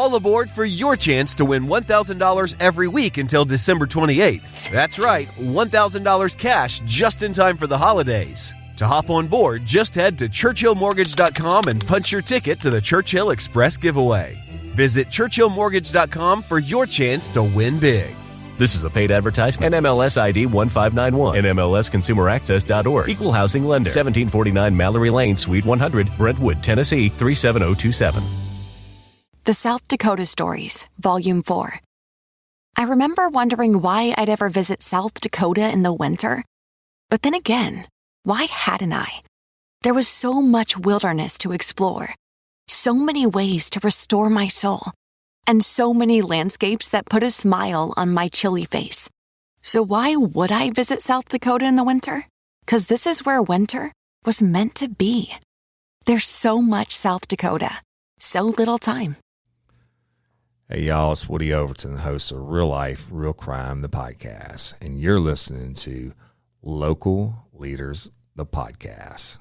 all aboard for your chance to win $1,000 every week until December 28th. That's right, $1,000 cash just in time for the holidays. To hop on board, just head to ChurchillMortgage.com and punch your ticket to the Churchill Express giveaway. Visit ChurchillMortgage.com for your chance to win big. This is a paid advertisement. NMLS ID 1591. NMLSConsumerAccess.org. Equal housing lender. 1749 Mallory Lane, Suite 100, Brentwood, Tennessee 37027. The South Dakota Stories, Volume 4. I remember wondering why I'd ever visit South Dakota in the winter. But then again, why hadn't I? There was so much wilderness to explore, so many ways to restore my soul, and so many landscapes that put a smile on my chilly face. So why would I visit South Dakota in the winter? 'Cause this is where winter was meant to be. There's so much South Dakota, so little time. Hey, y'all, it's Woody Overton, the host of Real Life, Real Crime, the podcast, and you're listening to Local Leaders, the podcast.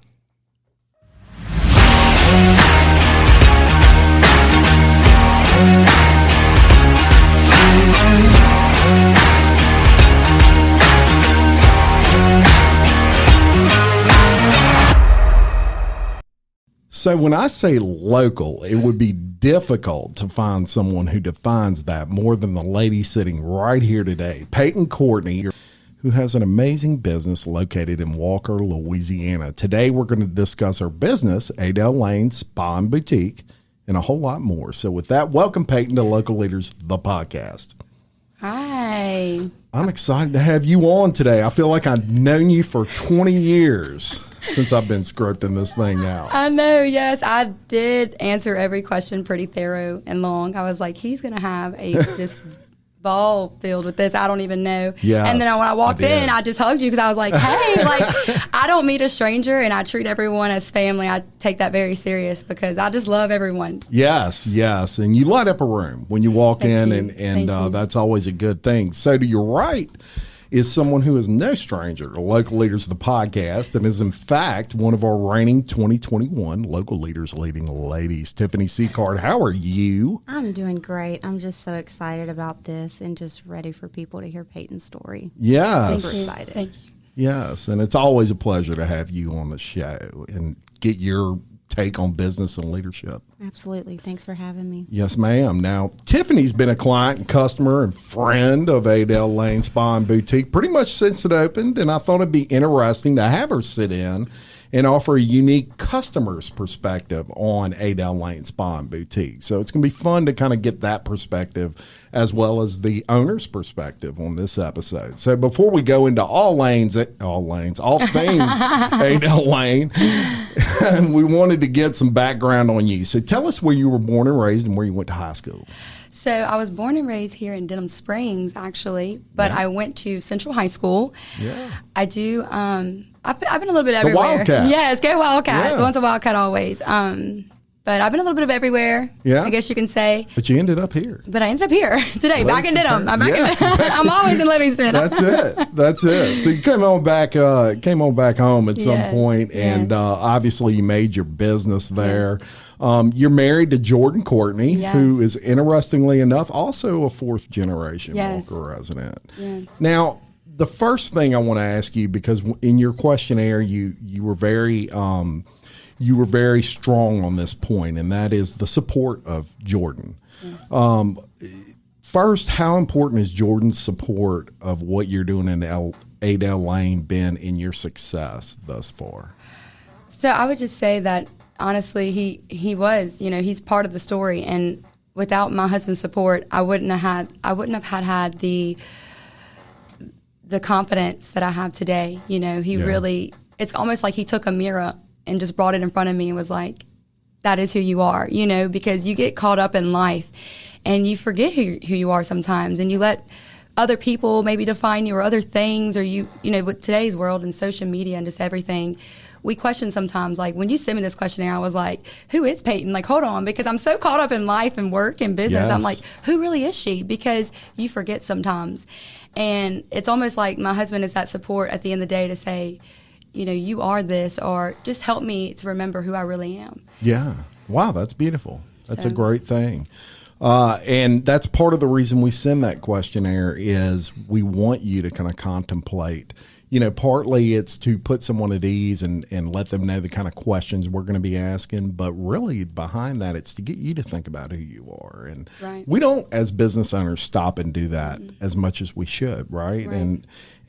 So when I say local, it would be difficult to find someone who defines that more than the lady sitting right here today, Payton Courtney, who has an amazing business located in Walker, Louisiana. Today, we're going to discuss her business, Aydell Lane Spa and Boutique, and a whole lot more. So with that, welcome, Payton, to Local Leaders, the podcast. Hi. I'm excited to have you on today. I feel like I've known you for 20 years since I've been scripting this thing out. I know, yes. I did answer every question pretty thorough and long. I was like, he's going to have a just ball filled with this. I don't even know. Yes, and then when I walked in, I just hugged you because I was like, hey, like, I don't meet a stranger and I treat everyone as family. I take that very serious because I just love everyone. Yes, yes. And you light up a room when you walk in, and that's always a good thing. So to your right is someone who is no stranger to Local Leaders of the podcast and is, in fact, one of our reigning 2021 Local Leaders Leading Ladies. Tiffany Sicard, how are you? I'm doing great. I'm just so excited about this and just ready for people to hear Payton's story. Yes. Super excited. Thank you. Yes, and it's always a pleasure to have you on the show and get your take on business and leadership. Absolutely. Thanks for having me. Yes, ma'am. Now, Tiffany's been a client and customer and friend of Aydell Lane Spa and Boutique pretty much since it opened, and I thought it'd be interesting to have her sit in and offer a unique customer's perspective on Aydell Lane Spa and Boutique. So it's going to be fun to kind of get that perspective as well as the owner's perspective on this episode. So before we go into all things Aydell Lane, we wanted to get some background on you. So tell us where you were born and raised and where you went to high school. So I was born and raised here in Denham Springs, actually, but I went to Central High School. Yeah. I do. I've been a little bit everywhere. Wildcats. Yes, go Wildcats. Yeah. Once a Wildcat, always. But I've been a little bit of everywhere. Yeah. I guess you can say. But you ended up here. But I ended up here today, back in Denham. I'm back in, I'm always in Livingston. That's it. That's it. So you came on back home at some point, and obviously you made your business there. Yes. You're married to Jordan Courtney, who is, interestingly enough, also a fourth generation Walker resident. Yes. Now, the first thing I want to ask you, because in your questionnaire you were very strong on this point, and that is the support of Jordan. Yes. First, how important is Jordan's support of what you're doing in Aydell Lane been in your success thus far? So I would just say that honestly, he was, he's part of the story, and without my husband's support, I wouldn't have had the confidence that I have today. He really, it's almost like he took a mirror and just brought it in front of me and was like, that is who you are, because you get caught up in life and you forget who you are sometimes, and you let other people maybe define you or other things, or with today's world and social media and just everything, we question sometimes. Like when you sent me this questionnaire, I was like, who is Payton? Like, hold on, because I'm so caught up in life and work and business. Yes. I'm like, who really is she? Because you forget sometimes. And it's almost like my husband is that support at the end of the day to say, you are this, or just help me to remember who I really am. Yeah. Wow, that's beautiful. That's a great thing. And that's part of the reason we send that questionnaire is we want you to kind of contemplate. Partly it's to put someone at ease and let them know the kind of questions we're going to be asking. But really behind that, it's to get you to think about who you are. And we don't, as business owners, stop and do that as much as we should, right?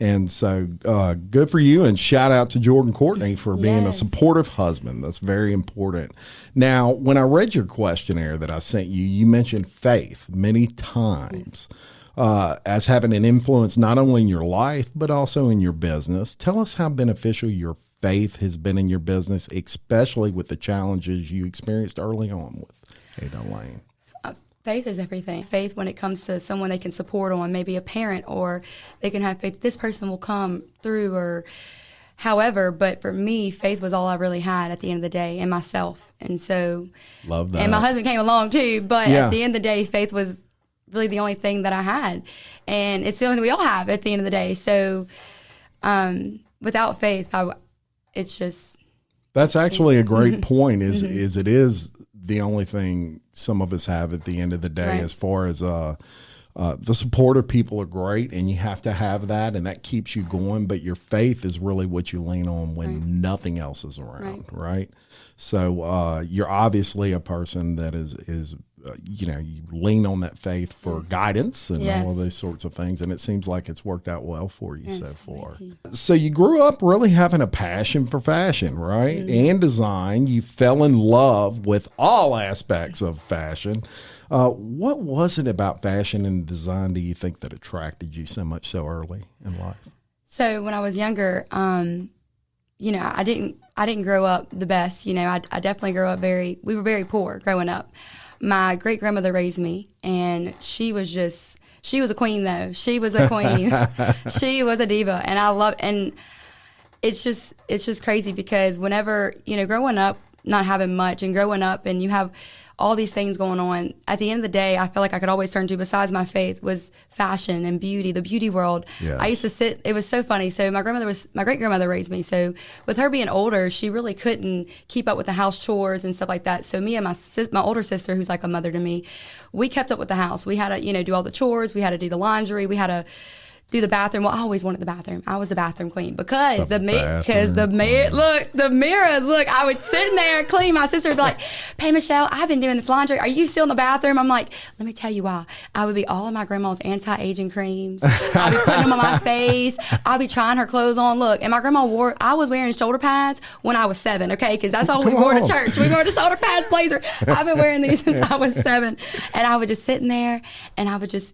And so good for you. And shout out to Jordan Courtney for being a supportive husband. That's very important. Now, when I read your questionnaire that I sent you, you mentioned faith many times. As having an influence not only in your life, but also in your business. Tell us how beneficial your faith has been in your business, especially with the challenges you experienced early on with Aydell Lane. Faith is everything. Faith when it comes to someone they can support on, maybe a parent, or they can have faith this person will come through, or however. But for me, faith was all I really had at the end of the day, in myself. And so, love that. And my husband came along too, but at the end of the day, faith was really the only thing that I had, and it's the only thing we all have at the end of the day. So without faith, it's just, that's actually a great point, is it is the only thing some of us have at the end of the day, as far as the support of people are great, and you have to have that, and that keeps you going, but your faith is really what you lean on when nothing else is around, right? So you're obviously a person that is you lean on that faith for guidance and all of those sorts of things. And it seems like it's worked out well for you so far. So you grew up really having a passion for fashion, right? And design. You fell in love with all aspects of fashion. What was it about fashion and design do you think that attracted you so much so early in life? So when I was younger, I didn't grow up the best. I definitely grew up we were very poor growing up. My great-grandmother raised me, and she was a queen, though. She was a queen. She was a diva, and it's just crazy because whenever, growing up, not having much, and growing up and you have all these things going on, at the end of the day, I felt like I could always turn to, besides my faith, was fashion and beauty, the beauty world. Yes. I used to sit, it was so funny. So my great-grandmother raised me. So with her being older, she really couldn't keep up with the house chores and stuff like that. So me and my older sister, who's like a mother to me, we kept up with the house. We had to, do all the chores. We had to do the laundry. We had to do the bathroom. Well, I always wanted the bathroom. I was the bathroom queen because the mirrors, look, I would sit in there and clean. My sister would be like, "Hey, Michelle, I've been doing this laundry. Are you still in the bathroom?" I'm like, let me tell you why. I would be all of my grandma's anti-aging creams. I'll be putting them on my face. I'll be trying her clothes on. Look, and my grandma I was wearing shoulder pads when I was 7, okay? Because that's all we wore to church. We wore the shoulder pads blazer. I've been wearing these since I was 7. And I would just sit in there and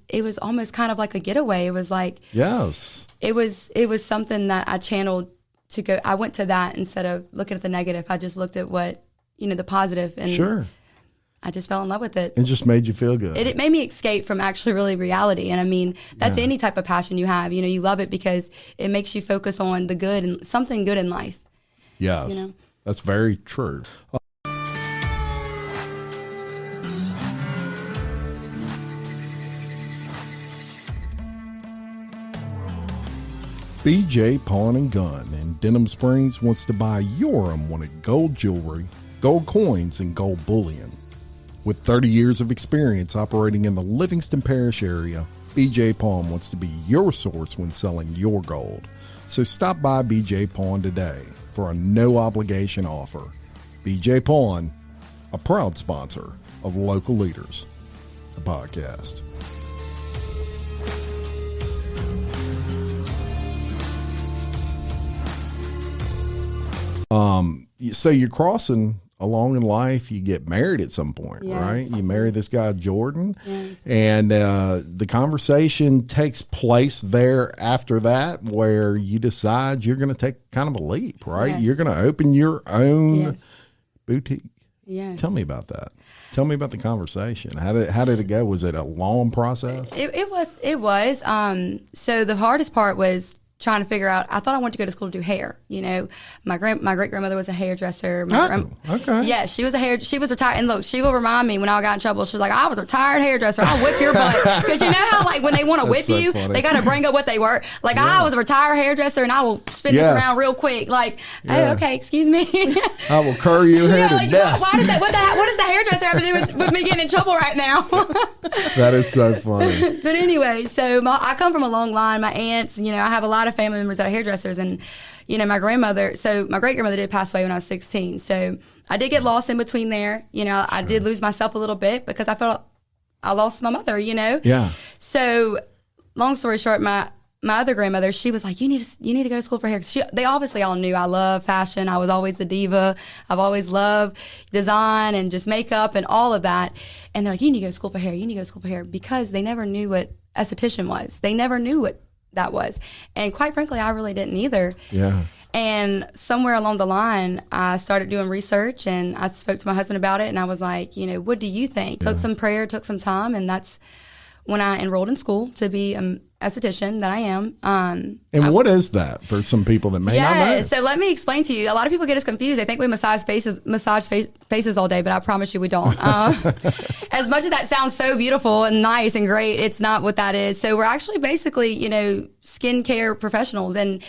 it was almost kind of like a getaway. It was like, yes. It was something that I channeled to go. I went to that instead of looking at the negative. I just looked at what, the positive, and sure. I just fell in love with it. It just made you feel good. It made me escape from actually really reality. And I mean, that's any type of passion you have. You love it because it makes you focus on the good and something good in life. Yes. That's very true. BJ Pawn and Gun in Denham Springs wants to buy your unwanted gold jewelry, gold coins, and gold bullion. With 30 years of experience operating in the Livingston Parish area, BJ Pawn wants to be your source when selling your gold. So stop by BJ Pawn today for a no-obligation offer. BJ Pawn, a proud sponsor of Local Leaders, the podcast. So you're crossing along in life, you get married at some point, right? You marry this guy, Jordan, and the conversation takes place there after that where you decide you're going to take kind of a leap, right? Yes. You're going to open your own boutique. Yes. Tell me about that. Tell me about the conversation. How did it go? Was it a long process? It was. So the hardest part was trying to figure out, I thought I wanted to go to school to do hair. You know, my great grandmother was a hairdresser. Okay. Yeah, she was retired. And look, she will remind me when I got in trouble, she was like, I was a retired hairdresser. I'll whip your butt. Because you know how, like, when they want to whip you, funny. They got to bring up what they were. Like, I was a retired hairdresser, and I will spin this around real quick. Like, oh, okay, excuse me. I will curl your hair to death. Why does what does the hairdresser have to do with me getting in trouble right now? That is so funny. But anyway, so I come from a long line. My aunts, you know, I have a lot of family members that are hairdressers, and you know, my great grandmother did pass away when I was 16, so I did get lost in between there. You know, I did lose myself a little bit because I felt I lost my mother, you know. Yeah. So long story short, my other grandmother, she was like, you need to go to school for hair. They obviously all knew I love fashion. I was always the diva. I've always loved design and just makeup and all of that. And they're like, you need to go to school for hair. You need to go to school for hair, because they never knew what esthetician was. They never knew what that was. And quite frankly, I really didn't either. Yeah. And somewhere along the line, I started doing research, and I spoke to my husband about it, and I was like, you know, what do you think? Took some prayer, took some time, and that's when I enrolled in school to be an esthetician that I am. And what is that for some people that may not know? So let me explain to you. A lot of people get us confused. They think we massage faces all day, but I promise you we don't. As much as that sounds so beautiful and nice and great, it's not what that is. So we're actually basically, you know, skincare professionals, and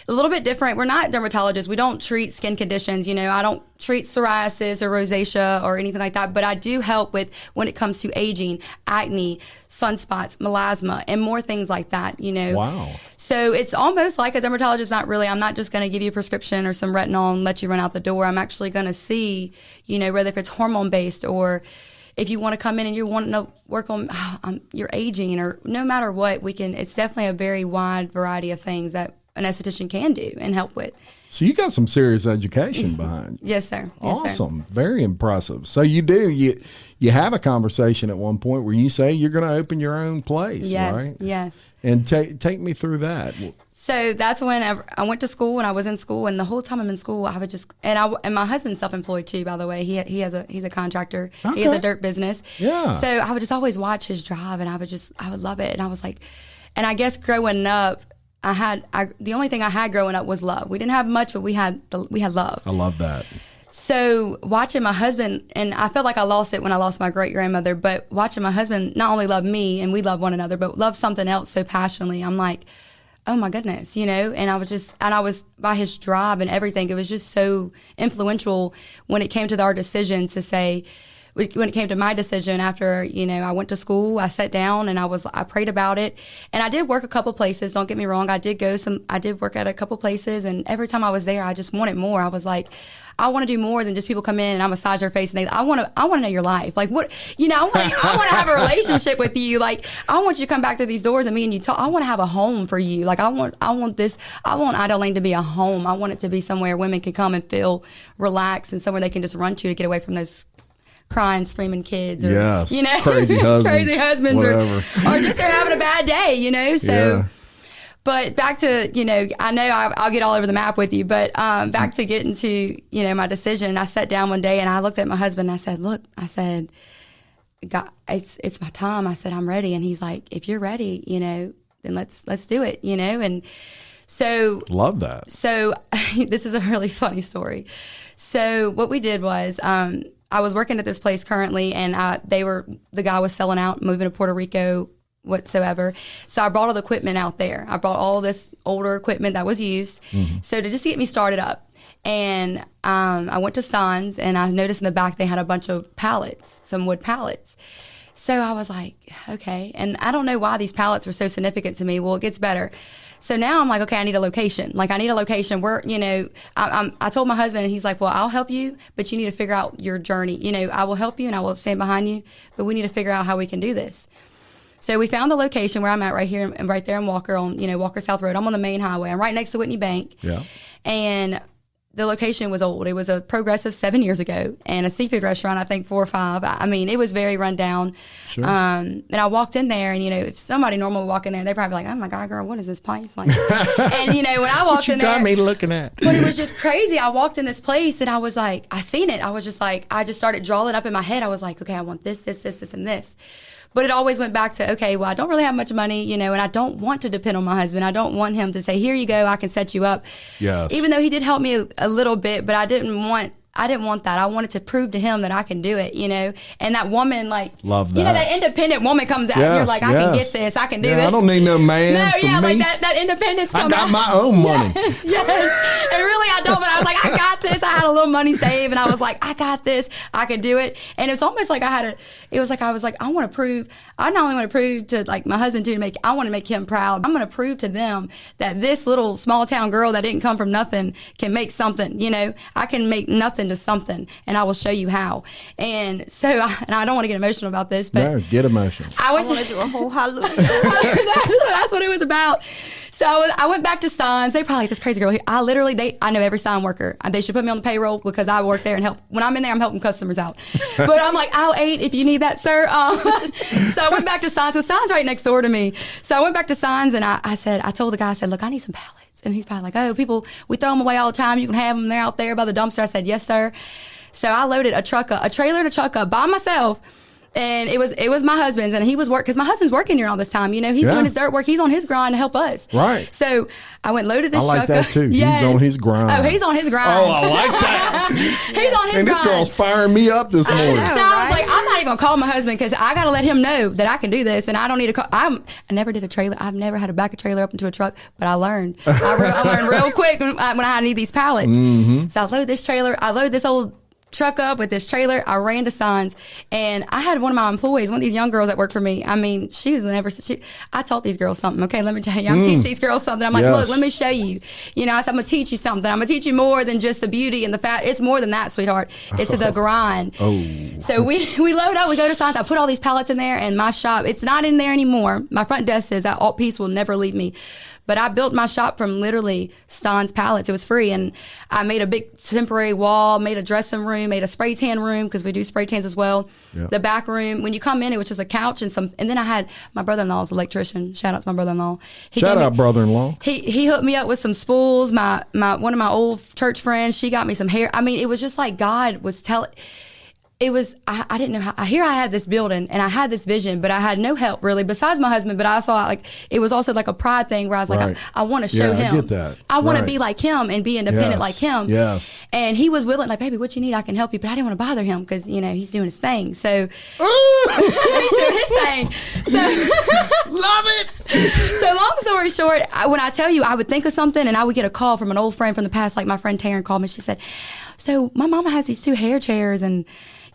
a little bit different. We're not dermatologists. We don't treat skin conditions. You know, I don't treat psoriasis or rosacea or anything like that, but I do help with when it comes to aging, acne, sunspots, melasma, and more things like that, you know. Wow. So it's almost like a dermatologist. Not really. I'm not just going to give you a prescription or some retinol and let you run out the door. I'm actually going to see, you know, whether if it's hormone based or if you want to come in and you want to work on your aging, or no matter what, we can. It's definitely a very wide variety of things that an esthetician can do and help with. So you got some serious education behind you. Yes, sir. Yes, awesome. Sir. Very impressive. So you have a conversation at one point where you say you're going to open your own place, yes, right? Yes. And take me through that. So that's when I went to school, and I was in school, and the whole time I'm in school, I would just, and my husband's self-employed too, by the way. He's a contractor. Okay. He has a dirt business. Yeah. So I would just always watch his drive, and I would love it. And I was like, and I guess growing up, the only thing I had growing up was love. We didn't have much, but we had love. I love that. So watching my husband, and I felt like I lost it when I lost my great grandmother, but watching my husband not only love me and we love one another, but love something else so passionately, I'm like, oh my goodness, you know. And I was by his drive and everything. It was just so influential when it came to our decision to say, when it came to my decision after, you know, I went to school, I sat down and I prayed about it. And I did work a couple places, don't get me wrong. I did work at a couple places, and every time I was there, I just wanted more. I was like, I want to do more than just people come in and I massage their face and I want to know your life. Like, what, you know, I want to have a relationship with you. Like, I want you to come back through these doors and me and you talk. I want to have a home for you. Like, I want Aydell Lane to be a home. I want it to be somewhere women can come and feel relaxed, and somewhere they can just run to get away from those crying, screaming kids, or yes, you know, crazy husbands, or just they're having a bad day, you know. So, yeah. But back to, you know, I know I'll get all over the map with you, but back to getting to, you know, my decision. I sat down one day and I looked at my husband and I said, "Look," I said, "God, it's my time." I said, "I'm ready," and he's like, "If you're ready, you know, then let's do it," you know. And so love that. So this is a really funny story. So what we did was, I was working at this place currently, and the guy was selling out, moving to Puerto Rico, whatsoever. So I brought all the equipment out there. I brought all this older equipment that was used. Mm-hmm. So to just get me started up. And I went to Stein's, and I noticed in the back they had a bunch of pallets, some wood pallets. So I was like, okay. And I don't know why these pallets were so significant to me. Well, it gets better. So now I'm like, okay, I need a location. Like, I need a location where, you know, I told my husband, and he's like, well, I'll help you, but you need to figure out your journey. You know, I will help you and I will stand behind you, but we need to figure out how we can do this. So we found the location where I'm at right here, right there in Walker, on, you know, Walker South Road. I'm on the main highway. I'm right next to Whitney Bank. Yeah. And the location was old. It was a Progressive 7 years ago, and a seafood restaurant, I think 4 or 5. I mean, it was very run down. Sure. And I walked in there, and, you know, if somebody normal would walk in there, they'd probably be like, oh my God, girl, what is this place? Like, and, you know, when I walked in there. What you got me looking at? But it was just crazy. I walked in this place, and I was like, I seen it. I was just like, I just started drawing it up in my head. I was like, okay, I want this, this, this, this, and this. But it always went back to, okay, well, I don't really have much money, and I don't want to depend on my husband. I don't want him to say, here you go, I can set you up. Yes. Even though he did help me a little bit, but I didn't want that. I wanted to prove to him that I can do it, And that woman, love that. That independent woman comes out. You're like, I can get this. I can do this. I don't need no man. No, for me. like that independence comes out. I got my own money. Yes. And really, I don't. But I was like, I got this. I had a little money saved, and I was like, I got this. I can do it. And it's almost like I was like, I want to prove. I not only want to prove to my husband too, I want to make him proud. I'm going to prove to them that this little small town girl that didn't come from nothing can make something. I can make nothing to something, and I will show you how. And so, I don't want to get emotional about this, but no, get emotional. I want to do a whole hallelujah. That's what it was about. So I went back to Signs. They probably like, this crazy girl. I know every sign worker. They should put me on the payroll because I work there and help. When I'm in there, I'm helping customers out. But I'm like, I'll aid if you need that, sir. So I went back to Signs. So Signs right next door to me. So I went back to Signs, and I told the guy, I said, look, I need some pallets. And he's probably like, oh, people, we throw them away all the time. You can have them. They're out there by the dumpster. I said, yes, sir. So I loaded a trailer and a truck up by myself. And it was my husband's, and he was because my husband's working here all this time. He's doing his dirt work. He's on his grind to help us. Right. So I went loaded this truck. I like that too. Yes. He's on his grind. Oh, he's on his grind. Oh, I like that. He's on his grind. And this girl's firing me up this morning. So I was like, I'm not even gonna call my husband because I gotta let him know that I can do this, and I don't need to call. I never did a trailer. I've never had to back a trailer up into a truck, but I learned. I learned real quick when I need these pallets. Mm-hmm. So I load this trailer. I load this old truck up with this trailer. I ran to Signs, and I had one of my employees, one of these young girls that work for me. I mean, I taught these girls something. Okay, let me tell you, I'm teaching these girls something. I'm like, look, let me show you. I said, I'm gonna teach you something. I'm gonna teach you more than just the beauty and the fat. It's more than that, sweetheart. It's the grind. Oh. So we load up. We go to Signs. I put all these pallets in there, and my shop, it's not in there anymore. My front desk says that alt piece will never leave me. But I built my shop from literally Stan's pallets. It was free. And I made a big temporary wall, made a dressing room, made a spray tan room because we do spray tans as well. Yep. The back room, when you come in, it was just a couch and then I had my brother-in-law's electrician. Shout out to my brother-in-law. Shout out brother-in-law. He hooked me up with some spools. My one of my old church friends, she got me some hair. I mean, it was just like God was telling. It was, I didn't know how, here I had this building and I had this vision, but I had no help really besides my husband. But I saw it was also like a pride thing where I was like, I want to show him. I get that. I want to be like him and be independent like him. Yes. And he was willing, like, baby, what you need, I can help you. But I didn't want to bother him because, he's doing his thing. So he's doing his thing. So love it. So long story short, when I tell you, I would think of something and I would get a call from an old friend from the past, like my friend Taryn called me. She said, so my mama has these 2 hair chairs and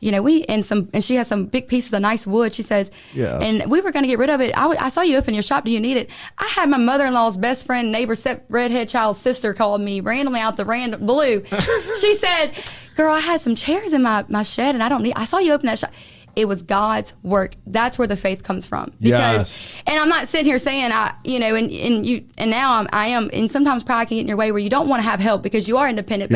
and she has some big pieces of nice wood. She says, yes. And we were going to get rid of it. I saw you open your shop. Do you need it? I had my mother-in-law's best friend, neighbor, redhead child's sister called me randomly out the random blue. She said, girl, I had some chairs in my shed and I saw you open that shop. It was God's work. That's where the faith comes from. Because, and I'm not sitting here saying, and now I am, and sometimes pride can get in your way where you don't want to have help because you are independent.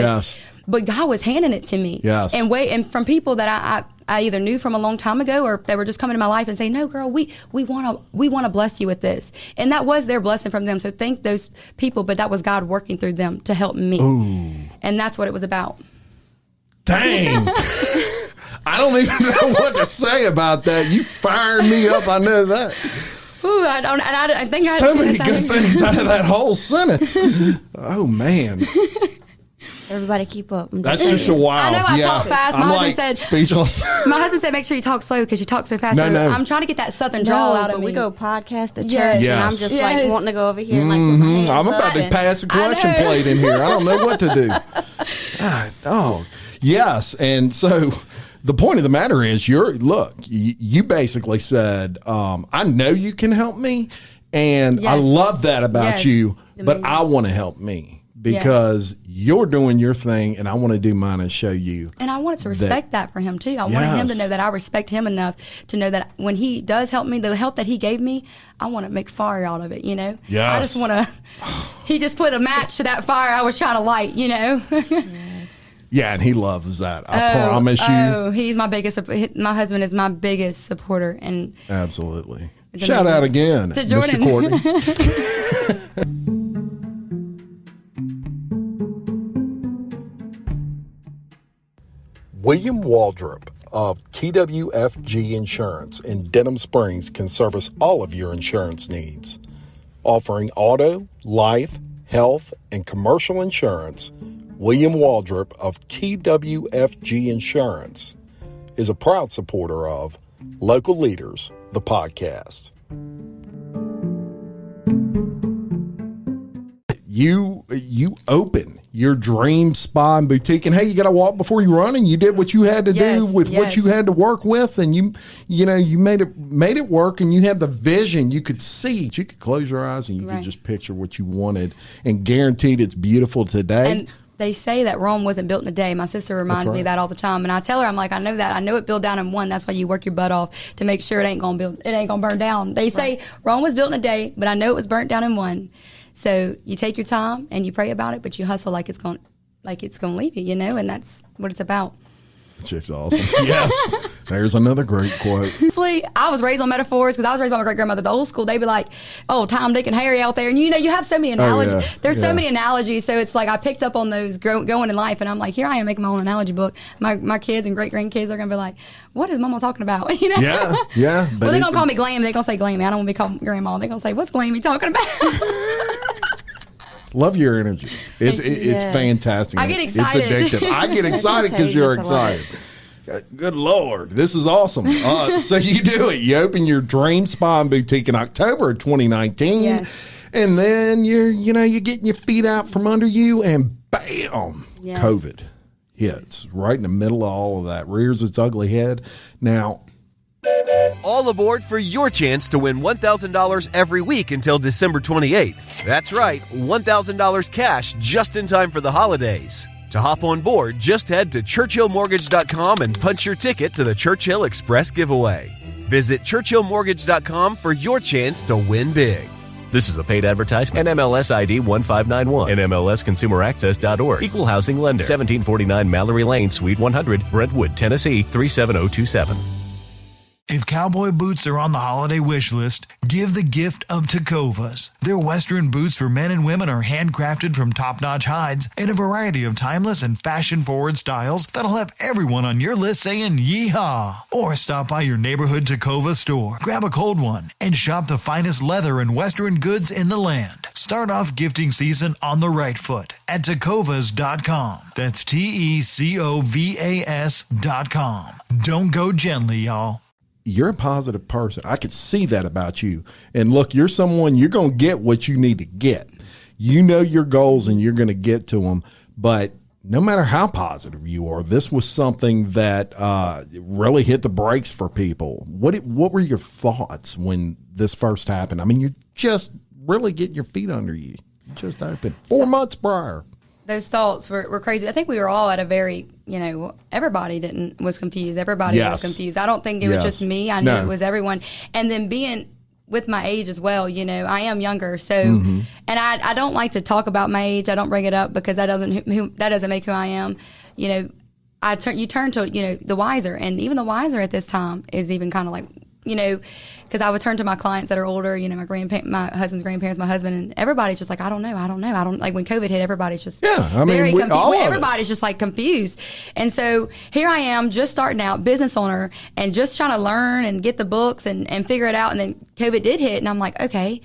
But God was handing it to me. Yes. And from people that I either knew from a long time ago or they were just coming to my life and saying, no, girl, we want to bless you with this. And that was their blessing from them. So thank those people, but that was God working through them to help me. Ooh. And that's what it was about. Dang. I don't even know what to say about that. You fired me up. I know that. Ooh, I think so many good things out of that whole sentence. Oh, man. Everybody keep up. That's just a wow. I know I talk fast. My husband said speechless. My husband said make sure you talk slow because you talk so fast. No. I'm trying to get that southern drawl out of me. We go podcast at church and I'm just like wanting to go over here and like put my hands I'm about to pass a collection plate in here. I don't know what to do. God, oh, yes. And so the point of the matter is you basically said, I know you can help me and I love that about you, but I want to help me. Because you're doing your thing and I want to do mine and show you. And I wanted to respect that for him too. I wanted him to know that I respect him enough to know that when he does help me, the help that he gave me, I want to make fire out of it, Yes. I just want to, he just put a match to that fire I was trying to light, Yes. Yeah, and he loves that. I promise you. Oh, he's my husband is my biggest supporter. And absolutely. Shout out again to Jordan. Mr. Courtney. William Waldrop of TWFG Insurance in Denham Springs can service all of your insurance needs. Offering auto, life, health, and commercial insurance, William Waldrop of TWFG Insurance is a proud supporter of Local Leaders, the podcast. You open your dream spa and boutique, and hey, you got to walk before you run, and you did what you had to do with what you had to work with, and you made it work, and you had the vision. You could see it. You could close your eyes and you could just picture what you wanted, and guaranteed it's beautiful today. And they say that Rome wasn't built in a day. My sister reminds me of that all the time, and I tell her, I'm like, I know that. I know it built down in one. That's why you work your butt off to make sure it ain't gonna burn down. They say Rome was built in a day, but I know it was burnt down in one. So you take your time and you pray about it, but you hustle like it's going to leave you, and that's what it's about. Chick's awesome. Yes. There's another great quote. Honestly, I was raised on metaphors because I was raised by my great-grandmother. The old school, they'd be like, oh, Tom, Dick, and Harry out there. And, you have so many analogies. Oh, yeah. There's so many analogies. So it's like I picked up on those going in life. And I'm like, here I am making my own analogy book. My kids and great-grandkids are going to be like, what is Mama talking about? Yeah, yeah. Well, they're going to call me Glam. They're going to say Glammy. I don't want to be called Grandma. They're going to say, what's Glammy talking about? Love your energy. It's fantastic. I get excited. It's addictive. I get excited because you're excited. Good Lord, this is awesome. So you do it. You open your dream spa and boutique in October of 2019. Yes. And then you're getting your feet out from under you, and bam, COVID hits right in the middle of all of that. Rears its ugly head. Now, all aboard for your chance to win $1,000 every week until December 28th. That's right, $1,000 cash just in time for the holidays. To hop on board, just head to churchillmortgage.com and punch your ticket to the Churchill Express giveaway. Visit churchillmortgage.com for your chance to win big. This is a paid advertisement. NMLS ID 1591. NMLSconsumeraccess.org. Equal housing lender. 1749 Mallory Lane, Suite 100, Brentwood, Tennessee 37027. If cowboy boots are on the holiday wish list, give the gift of Tecovas. Their Western boots for men and women are handcrafted from top-notch hides in a variety of timeless and fashion-forward styles that'll have everyone on your list saying yeehaw. Or stop by your neighborhood Tecova store, grab a cold one, and shop the finest leather and Western goods in the land. Start off gifting season on the right foot at Tecovas.com. That's Tecovas.com. Don't go gently, y'all. You're a positive person. I could see that about you. And look, you're someone, you're going to get what you need to get. You know your goals and you're going to get to them. But no matter how positive you are, this was something that really hit the brakes for people. What were your thoughts when this first happened? I mean, you're just really getting your feet under you. You just opened 4 months prior. Those thoughts were crazy. I think we were all at a very, everybody was confused. Everybody was confused. I don't think it was just me. I knew it was everyone. And then being with my age as well, I am younger. So, and I don't like to talk about my age. I don't bring it up because that doesn't make who I am. You turn to, the wiser. And even the wiser at this time is even kind of like, because I would turn to my clients that are older, my husband's grandparents, my husband, and everybody's just like, I don't know. Like when COVID hit, everybody's just everybody's just like confused. And so here I am just starting out, business owner, and just trying to learn and get the books and figure it out. And then COVID did hit, and I'm like, okay,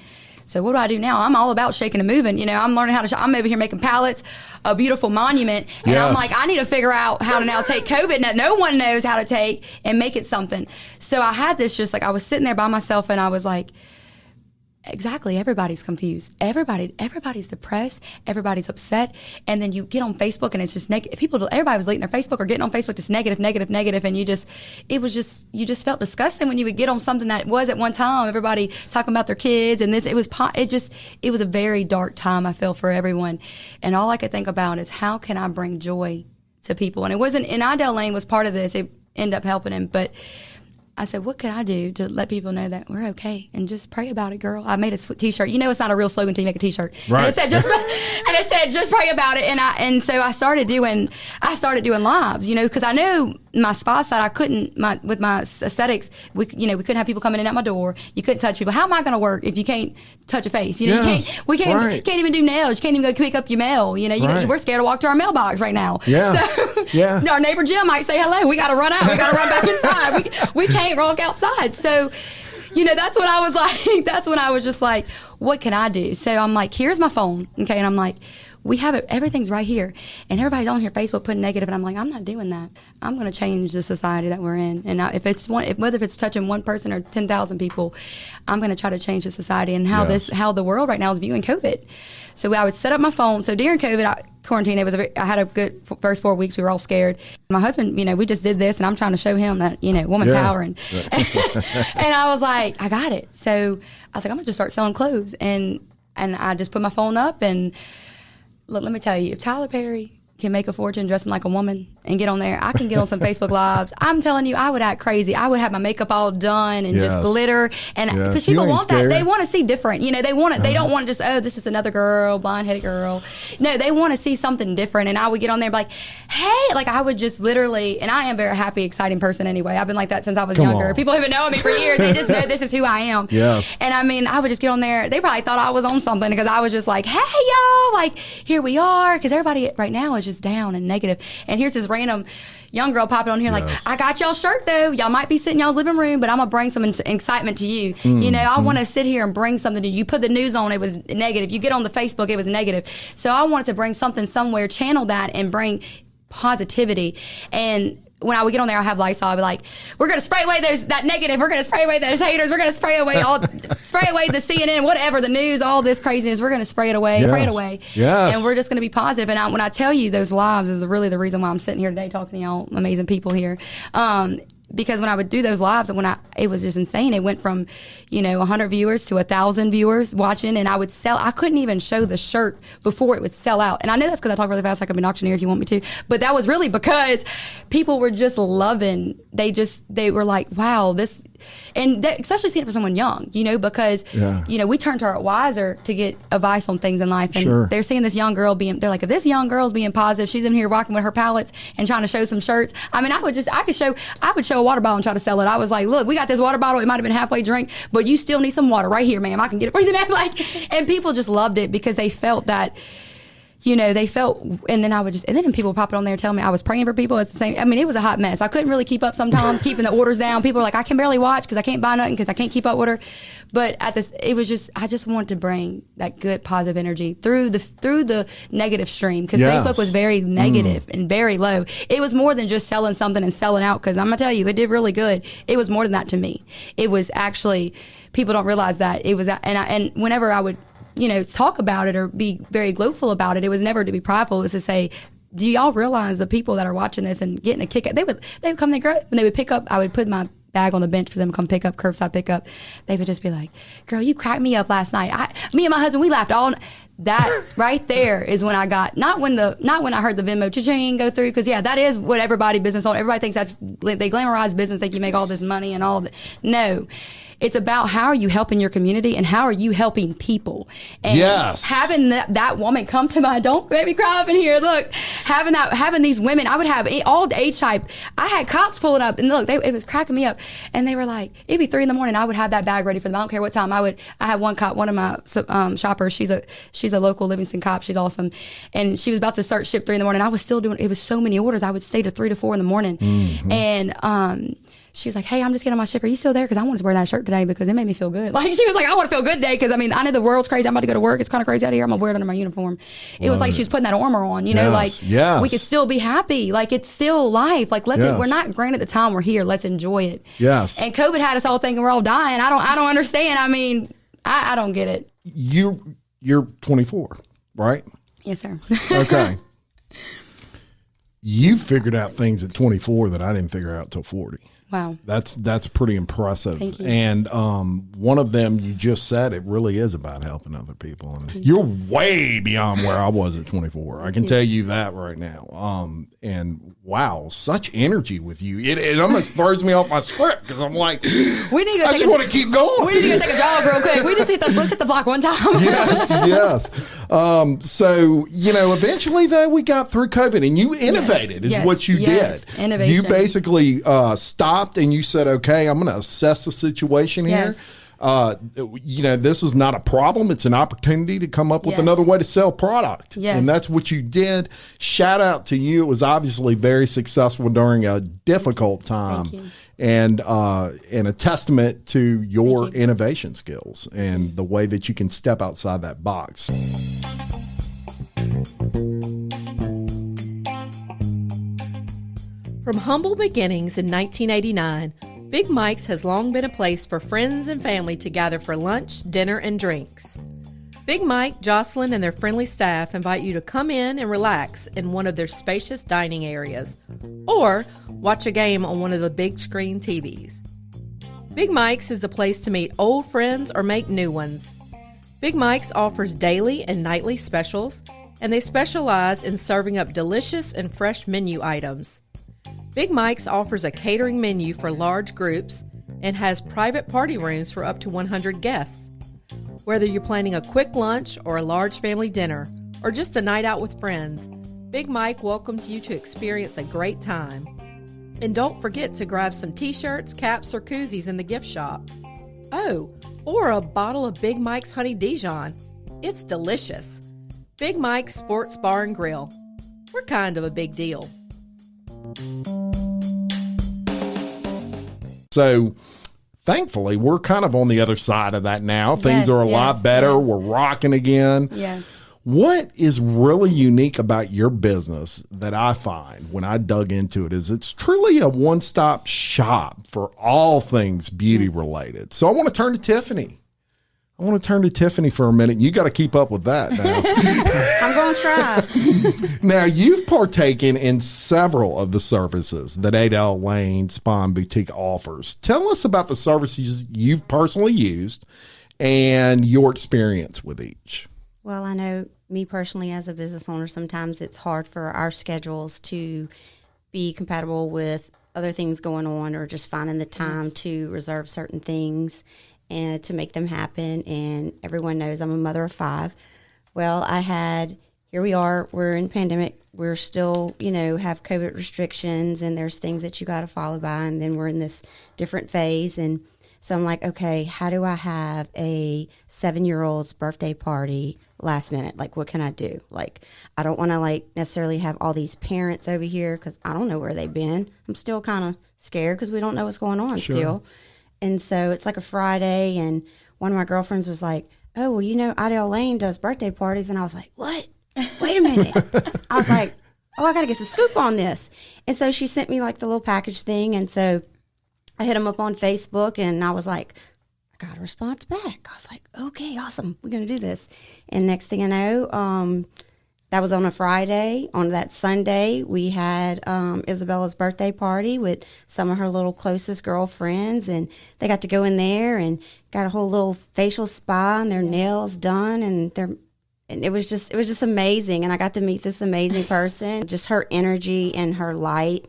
so what do I do now? I'm all about shaking and moving. I'm learning how to, I'm over here making pallets, a beautiful monument. And I'm like, I need to figure out how to now take COVID that no one knows how to take and make it something. So I had this just like, I was sitting there by myself and I was like, exactly, everybody's confused. Everybody's depressed. Everybody's upset. And then you get on Facebook and it's just negative. Everybody was deleting their Facebook or getting on Facebook just negative. And you just felt disgusting when you would get on something that was at one time. Everybody talking about their kids and this. It was a very dark time, I feel, for everyone. And all I could think about is how can I bring joy to people? And it wasn't, and Aydell Lane was part of this. It ended up helping him, but I said, what could I do to let people know that we're okay? And just pray about it, girl. I made a T-shirt. It's not a real slogan until you make a T-shirt. Right. And it said, just pray about it. And so I started doing lives, because I knew my spa side, I couldn't, with my aesthetics, we couldn't have people coming in at my door. You couldn't touch people. How am I going to work if you can't touch a face? You know, we can't even do nails. You can't even go pick up your mail. You know, we're scared to walk to our mailbox right now. Yeah. So our neighbor Jim might say hello. We got to run out. We got to run back inside. We can't walk outside. So, you know, that's when I was like, that's when I was just like, what can I do? So I'm like, here's my phone. Okay. And I'm like, we have it, everything's right here. And everybody's on here, Facebook putting negative. And I'm like, I'm not doing that. I'm going to change the society that we're in. And if it's whether it's touching one person or 10,000 people, I'm going to try to change the society and how the world right now is viewing COVID. So I would set up my phone. So during COVID, quarantine, I had a good first 4 weeks. We were all scared. My husband, you know, we just did this, and I'm trying to show him that, you know, woman power. And I was like, I got it. So I was like, I'm going to just start selling clothes. And I just put my phone up, and look, let me tell you, if Tyler Perry can make a fortune dressing like a woman and get on there, I can get on some Facebook Lives. I'm telling you, I would act crazy. I would have my makeup all done and just glitter. And because people want that. They want to see different. You know, they want it. They don't want to just, oh, this is another girl, blonde-headed girl. No, they want to see something different. And I would get on there and be like, hey, like I would just literally, and I am a very happy, exciting person anyway. I've been like that since I was younger. People have been knowing me for years. They just know this is who I am. Yes. And I mean, I would just get on there. They probably thought I was on something because I was just like, hey, y'all, like, here we are. Because everybody right now is just down and negative. And here's this random young girl popping on here like, I got y'all shirt though. Y'all might be sitting in y'all's living room, but I'm going to bring some excitement to you. You know, I want to sit here and bring something to you. You put the news on, it was negative. You get on the Facebook, it was negative. So I wanted to bring something somewhere, channel that, and bring positivity. And when I would get on there, I'll have Lysol. I'll be like, we're going to spray away that negative. We're going to spray away those haters. We're going to spray away the CNN, whatever, the news, all this craziness. We're going to spray it away, spray it away. Yes. And we're just going to be positive. And when I tell you those lives is really the reason why I'm sitting here today talking to y'all amazing people here. Because when I would do those lives, it was just insane. It went from, 100 viewers to 1,000 viewers watching, and I couldn't even show the shirt before it would sell out. And I know that's because I talk really fast. I could be an auctioneer if you want me to, but that was really because people were just loving. They were like, wow, this, and especially seeing it for someone young, because we turn to our wiser to get advice on things in life, and they're seeing this young girl they're like, if this young girl's being positive, she's in here rocking with her palettes and trying to show some shirts. I mean, I would show a water bottle and try to sell it. I was like, look, we got this water bottle. It might have been halfway drink, but you still need some water right here, ma'am. I can get it for you. And people just loved it because they felt that, and then people pop it on there telling me I was praying for people. It's the same. I mean, it was a hot mess. I couldn't really keep up sometimes, keeping the orders down. People are like, I can barely watch because I can't buy nothing because I can't keep up with her. But I just wanted to bring that good positive energy through the negative stream, because Facebook was very negative and very low. It was more than just selling something and selling out, because I'm gonna tell you, it did really good. It was more than that to me. It was actually, people don't realize that it was, and whenever I would talk about it or be very gloatful about it, it was never to be prideful. It was to say, do y'all realize the people that are watching this and getting a kick out? They would come there, and they would pick up. I would put my bag on the bench for them to come pick up, curbside pick up. They would just be like, girl, you cracked me up last night. Me and my husband, we laughed all. That right there is when I got, not when I heard the Venmo cha-ching go through, because that is what everybody business on. Everybody thinks they glamorize business, think you make all this money and all that. No. It's about how are you helping your community and how are you helping people. And having that woman come to don't make me cry up in here. Look, having these women, I would have all the age type. I had cops pulling up, and look, it was cracking me up. And they were like, it'd be 3 a.m. I would have that bag ready for them. I don't care what time. I had one cop, one of my shoppers. She's a local Livingston cop. She's awesome. And she was about to start ship 3 a.m. I was still doing, it was so many orders. I would stay to 3 to 4 a.m. And, she was like, hey, I'm just getting on my ship. Are you still there? Because I wanted to wear that shirt today because it made me feel good. Like, she was like, I want to feel good today because, I mean, I know the world's crazy. I'm about to go to work. It's kind of crazy out here. I'm going to wear it under my uniform. It was like she was putting that armor on, we could still be happy. Like, it's still life. Like, we're not granted the time we're here. Let's enjoy it. Yes. And COVID had us all thinking we're all dying. I don't understand. I mean, I don't get it. You're 24, right? Yes, sir. Okay. You figured out things at 24 that I didn't figure out till 40. Wow. That's pretty impressive. Thank you. And one of them you just said, it really is about helping other people. And you're way beyond where I was at 24. I can tell you that right now. And wow, such energy with you. It almost throws me off my script because I'm like, I just want to keep going. We need to go take a jog real quick. Let's hit the block one time. Yes. So, eventually, though, we got through COVID, and you innovated is what you did. Innovation. You basically stopped and you said, okay, I'm going to assess the situation here. This is not a problem. It's an opportunity to come up with another way to sell product. And that's what you did. Shout out to you. It was obviously very successful during a difficult time. Thank you. And a testament to your innovation skills and the way that you can step outside that box. From humble beginnings in 1989, Big Mike's has long been a place for friends and family to gather for lunch, dinner, and drinks. Big Mike, Jocelyn, and their friendly staff invite you to come in and relax in one of their spacious dining areas, or watch a game on one of the big screen TVs. Big Mike's is a place to meet old friends or make new ones. Big Mike's offers daily and nightly specials, and they specialize in serving up delicious and fresh menu items. Big Mike's offers a catering menu for large groups and has private party rooms for up to 100 guests. Whether you're planning a quick lunch or a large family dinner, or just a night out with friends, Big Mike welcomes you to experience a great time. And don't forget to grab some t-shirts, caps, or koozies in the gift shop. Oh, or a bottle of Big Mike's Honey Dijon. It's delicious. Big Mike's Sports Bar and Grill. We're kind of a big deal. So, thankfully, we're kind of on the other side of that now. Things are a lot better. We're rocking again. Yes. What is really unique about your business that I find when I dug into it is it's truly a one-stop shop for all things beauty related. So I want to turn to Tiffany. For a minute. You got to keep up with that now. I'm going to try. Now, you've partaken in several of the services that Aydell Lane Spa and Boutique offers. Tell us about the services you've personally used and your experience with each. Well, I know me personally as a business owner, sometimes it's hard for our schedules to be compatible with other things going on or just finding the time to reserve certain things and to make them happen. And everyone knows I'm a mother of 5. Well, here we are, we're in pandemic. We're still, have COVID restrictions and there's things that you got to follow by. And then we're in this different phase. And so I'm like, okay, how do I have a 7-year-old's birthday party last minute? Like, what can I do? Like, I don't want to necessarily have all these parents over here because I don't know where they've been. I'm still kind of scared because we don't know what's going on still. And so it's like a Friday, and one of my girlfriends was like, oh, well, Aydell Lane does birthday parties. And I was like, what? Wait a minute. I was like, oh, I got to get the scoop on this. And so she sent me the little package thing. And so I hit them up on Facebook, and I was like, I got a response back. I was like, okay, awesome. We're going to do this. And next thing I know, that was on a Friday. On that Sunday, we had Isabella's birthday party with some of her little closest girlfriends, and they got to go in there and got a whole little facial spa and their nails done, and it was just amazing. And I got to meet this amazing person. Just her energy and her light.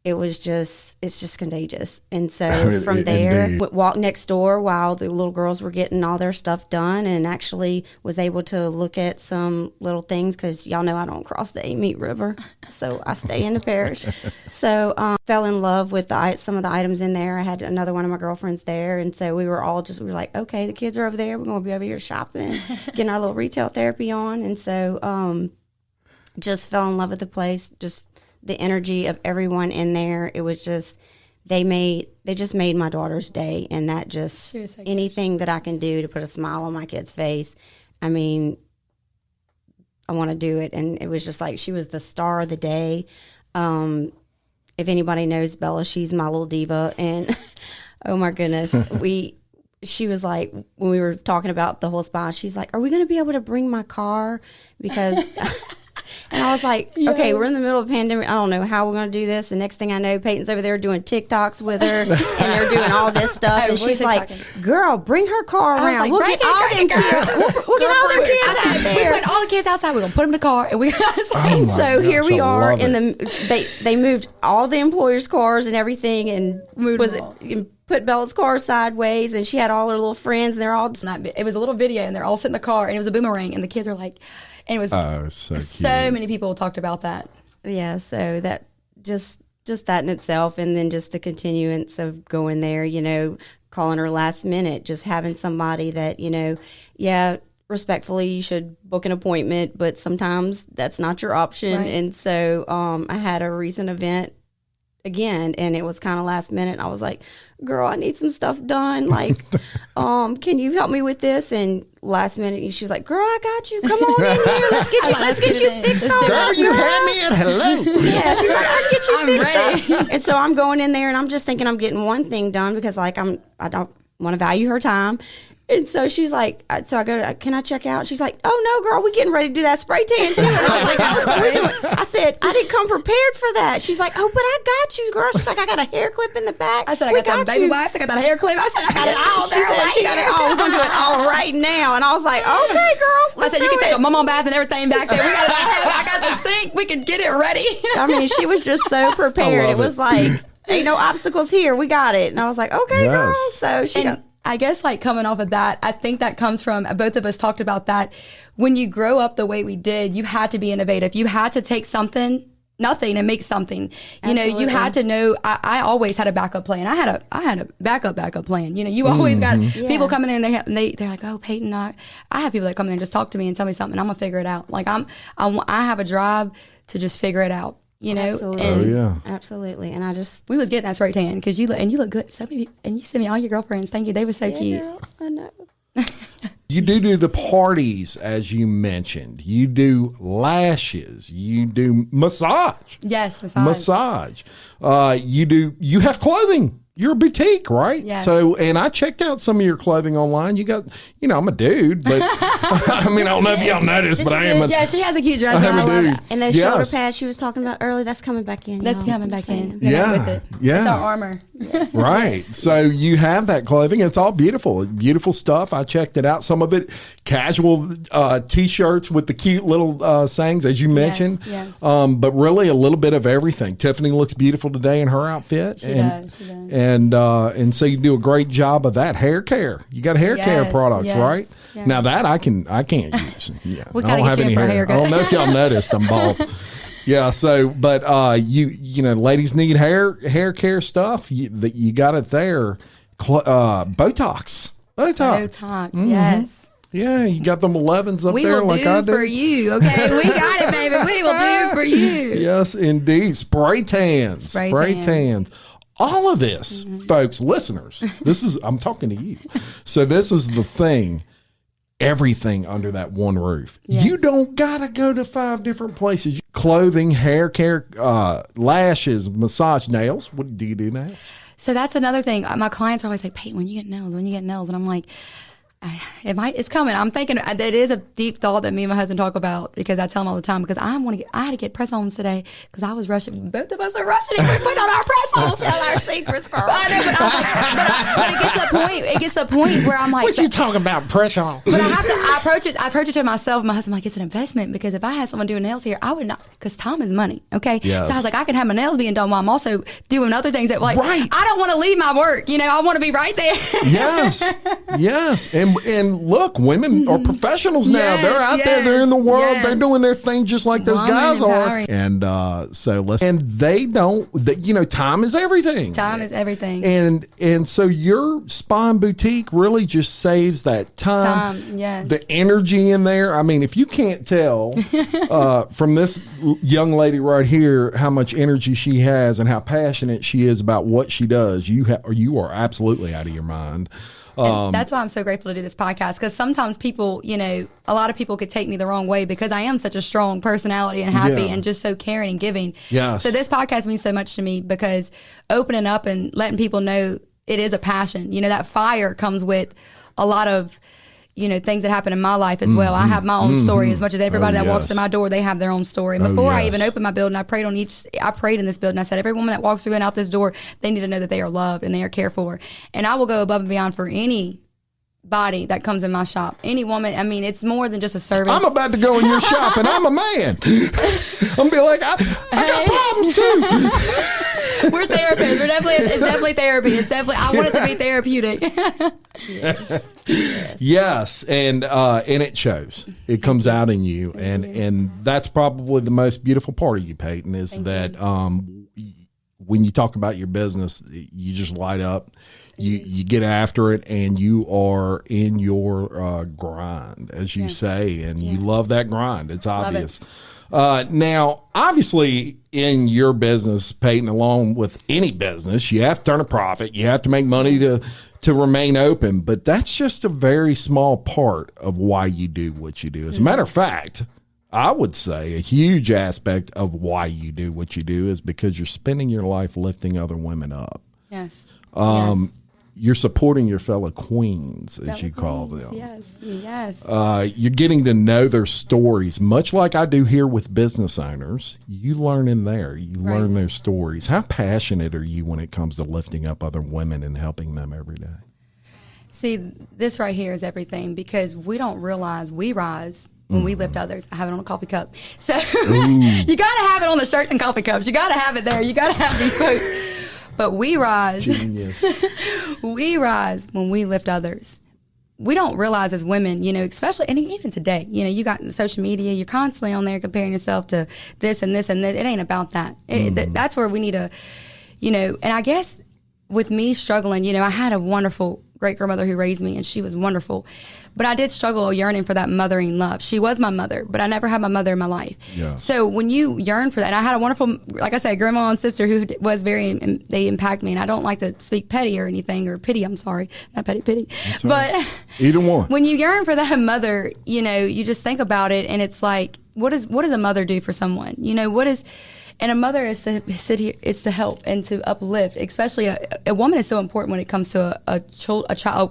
It's just contagious. And so from there, walked next door while the little girls were getting all their stuff done, and actually was able to look at some little things because y'all know I don't cross the Amite River, so I stay in the parish. So fell in love with some of the items in there. I had another one of my girlfriends there, and so we were like, okay, the kids are over there. We're going to be over here shopping, getting our little retail therapy on. And so just fell in love with the place, just the energy of everyone in there. It was just, they just made my daughter's day. And that just, anything that I can do to put a smile on my kid's face, I mean, I want to do it. And it was just like, she was the star of the day. If anybody knows Bella, she's my little diva. And oh my goodness, she was like, when we were talking about the whole spa, she's like, are we going to be able to bring my car? Because and I was like, okay, we're in the middle of a pandemic. I don't know how we're going to do this. The next thing I know, Peyton's over there doing TikToks with her, and they're doing all this stuff. And she's like, girl, bring her car around. We'll get all them kids. We'll get all them kids out there. We put all the kids outside. We're going to put them in the car. And so here we are. They moved all the employers' cars and everything, and put put Bella's car sideways, and she had all her little friends, and they're all. It was a little video, and they're all sitting in the car, and it was a boomerang, and the kids are like, and it was so many people talked about that. Yeah, so that just that in itself, and then just the continuance of going there, you know, calling her last minute, just having somebody that, you know, respectfully, you should book an appointment, but sometimes that's not your option. Right. And so I had a recent event again, and it was kind of last minute. I was like, girl, I need some stuff done. Like, can you help me with this? And last minute, she was like, girl, I got you. Come on in here. Let's get you fixed up. Girl, you had me at hello. Yeah, she's like, I'll get you fixed up. And so I'm going in there, and I'm just thinking I'm getting one thing done because, like, I don't want to value her time. And so she's like, so I go, can I check out? She's like, oh, no, girl, we're getting ready to do that spray tan, too. And I was like, I said, I didn't come prepared for that. She's like, oh, but I got you, girl. She's like, I got a hair clip in the back. I said, I got that baby wipes. I got that hair clip. I said, I got it all. She said, she got it all. We're going to do it all right now. And I was like, okay, girl, I said, you can take a mama bath and everything back there. I got the sink. We can get it ready. I mean, she was just so prepared. It was like, ain't no obstacles here. We got it. And I was like, okay, girl. So she I guess, like, coming off of that, I think that comes from, both of us talked about that. When you grow up the way we did, you had to be innovative. You had to take nothing and make something. You know, you had to know, I always had a backup plan. I had a backup plan. You know, you always got people coming in and they're like, oh, Payton, I have people that come in and just talk to me and tell me something. I'm going to figure it out. Like, I have a drive to just figure it out. You know, absolutely. Absolutely. And we was getting that spray tan because you look good. So many, and you sent me all your girlfriends. Thank you. They were so cute. Girl, I know. You do the parties, as you mentioned. You do lashes. You do massage. Yes, massage. You have clothing. You're a boutique, right? Yes. So, and I checked out some of your clothing online. You got, you know, I'm a dude, but I mean, I don't know if y'all noticed, but I am. Yeah, she has a cute dress. I love it. And those shoulder pads she was talking about earlier, that's coming back in. That's coming back in. Yeah. With it. Yeah. It's our armor. Right. So you have that clothing. It's all beautiful. Beautiful stuff. I checked it out. Some of it casual T-shirts with the cute little sayings, as you mentioned. Yes. But really a little bit of everything. Tiffany looks beautiful today in her outfit. She does. And so you do a great job of that. Hair care. You got hair care products, right? Yes. Now that I can't use. Yeah. We I don't have any hair. I don't know if y'all noticed. I'm bald. Yeah. So, but you know, ladies need hair care stuff. You got it there. Botox. Mm-hmm. Yes. Yeah, you got them 11s up there like I do. We will do for you, okay? We got it, baby. We will do for you. Yes, indeed. Spray tans. Spray tans. All of this, folks, listeners, I'm talking to you. So this is the thing, everything under that one roof. Yes. You don't got to go to 5 different places. Clothing, hair care, lashes, massage, nails. What do you do nails? So that's another thing. My clients are always like, Payton, when you get nails? And I'm like, it's coming. I'm thinking that is a deep thought that me and my husband talk about because I tell him all the time because I had to get press-ons today because I was rushing. Both of us are rushing and we put on our press-ons. Tell our secrets, girl. I know, but it gets to a point where I'm like, what you talking about, press-on? But I approach it to myself. My husband's like, it's an investment because if I had someone doing nails here, I would not, because time is money, okay? Yes. So I was like, I can have my nails being done while I'm also doing other things that I don't want to leave my work. You know, I want to be right there. Yes. And look, women are professionals now. Yes, they're out there. They're in the world. Yes. They're doing their thing just like those guys are. And they don't. You know, time is everything. Time is everything. And so your spa boutique really just saves that time. Yes. The energy in there. I mean, if you can't tell from this young lady right here how much energy she has and how passionate she is about what she does, you are absolutely out of your mind. And that's why I'm so grateful to do this podcast because sometimes people, you know, a lot of people could take me the wrong way because I am such a strong personality and happy and just so caring and giving. Yes. So this podcast means so much to me because opening up and letting people know it is a passion. You know, that fire comes with a lot of, you know, things that happen in my life as well. I have my own story as much as everybody that walks through my door, they have their own story. Before I even opened my building, I prayed in this building. I said, every woman that walks through and out this door, they need to know that they are loved and they are cared for. And I will go above and beyond for anybody that comes in my shop. Any woman, I mean, it's more than just a service. I'm about to go in your shop and I'm a man. I'm going to be like, I got problems too. We're therapists. It's definitely therapy. It's definitely, I want it to be therapeutic. Yes, and it shows. It comes out in you, and that's probably the most beautiful part of you, Payton, is that when you talk about your business, you just light up. You get after it, and you are in your grind, as you say, and you love that grind. It's obvious. Now, obviously, in your business, Payton, along with any business, you have to turn a profit. You have to make money to remain open. But that's just a very small part of why you do what you do. As a matter of fact, I would say a huge aspect of why you do what you do is because you're spending your life lifting other women up. Yes. You're supporting your fellow queens, as you call them. Yes. You're getting to know their stories, much like I do here with business owners. You learn in there. You learn their stories. How passionate are you when it comes to lifting up other women and helping them every day? See, this right here is everything, because we don't realize we rise when we lift others. I have it on a coffee cup. So you got to have it on the shirts and coffee cups. You got to have it there. You got to have these quotes. But we rise. Genius. We rise when we lift others. We don't realize as women, especially, and even today, you got social media, you're constantly on there comparing yourself to this and this and this. It ain't about that. That's where we need to, and I guess with me struggling, I had a wonderful great-grandmother who raised me, and she was wonderful. But I did struggle yearning for that mothering love. She was my mother, but I never had my mother in my life. Yeah. So when you yearn for that, and I had a wonderful, like I said, grandma and sister who was they impact me. And I don't like to speak petty or anything, or pity, I'm sorry. Not pity. That's but right. Either one. When you yearn for that mother, you just think about it, and it's like, what does a mother do for someone? And a mother is to sit here, is to help and to uplift. Especially a woman is so important when it comes to a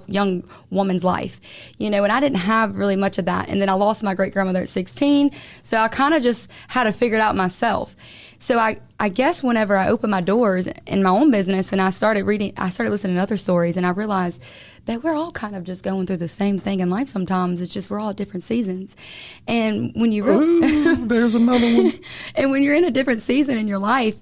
young woman's life, And I didn't have really much of that. And then I lost my great grandmother at 16, so I kind of just had to figure it out myself. So I guess whenever I opened my doors in my own business and I started listening to other stories, and I realized that we're all kind of just going through the same thing in life sometimes. It's just we're all at different seasons. And when there's another one. And when you're in a different season in your life,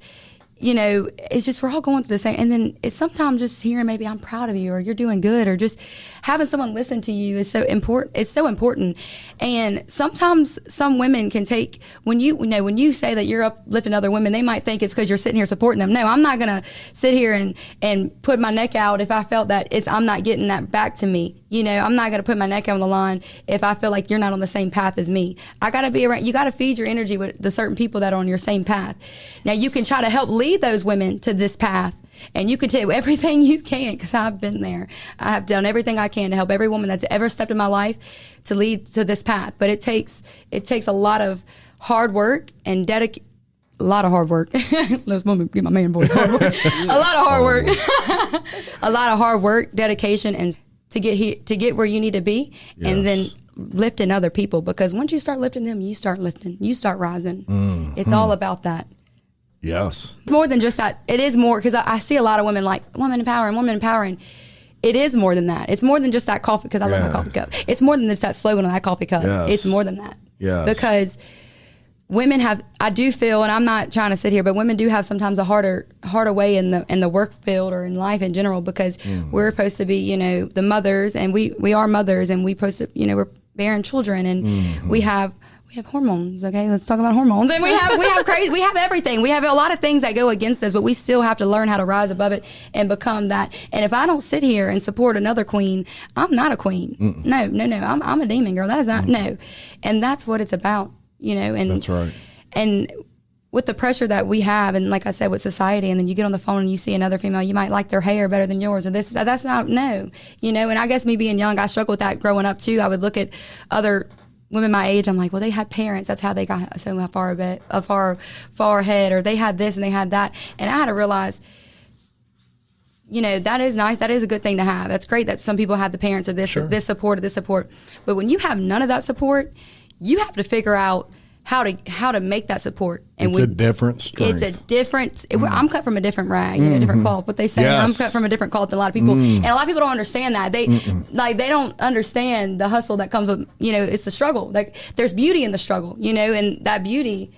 it's just we're all going through the same. And then it's sometimes just hearing maybe I'm proud of you, or you're doing good, or just having someone listen to you is so important. It's so important. And sometimes some women can take, when you say that you're uplifting other women, they might think it's because you're sitting here supporting them. No, I'm not going to sit here and put my neck out if I felt that I'm not getting that back to me. I'm not going to put my neck out on the line if I feel like you're not on the same path as me. I got to be around, you got to feed your energy with the certain people that are on your same path. Now you can try to help lead those women to this path, and you can do everything you can, because I've been there. I have done everything I can to help every woman that's ever stepped in my life to lead to this path. But it takes a lot of hard work and dedication. A lot of hard work. Let's get my man voice. Hard work. A lot of hard work. A lot of hard work, dedication, and to get where you need to be, and then lifting other people. Because once you start lifting them, you start lifting. You start rising. It's all about that. Yes. More than just that. It is more, because I see a lot of women like women empowering. It is more than that. It's more than just that coffee, because I love my coffee cup. It's more than just that slogan on that coffee cup. Yes. It's more than that. Yeah. Because women have, I do feel, and I'm not trying to sit here, but women do have sometimes a harder way in the work field or in life in general, because we're supposed to be, the mothers, and we are mothers, and we supposed to, we're bearing children, and we have hormones. Okay, let's talk about hormones. And we have everything. We have a lot of things that go against us, but we still have to learn how to rise above it and become that. And if I don't sit here and support another queen, I'm not a queen. No. I'm a demon girl. That is not no. And that's what it's about. And that's right. And with the pressure that we have, and like I said, with society, and then you get on the phone and you see another female, you might like their hair better than yours, or this, that's not, no. And I guess me being young, I struggled with that growing up too. I would look at other women my age, I'm like, well, they had parents, that's how they got so far ahead, or they had this and they had that. And I had to realize, that is nice. That is a good thing to have. That's great that some people have the parents, or this, this support, or this support. But when you have none of that support, you have to figure out how to make that support. And it's a different strength. It's a different. I'm cut from a different rag, different cloth. What they say, I'm cut from a different cloth than a lot of people, and a lot of people don't understand that. They they don't understand the hustle that comes with it's the struggle. Like there's beauty in the struggle, and that beauty.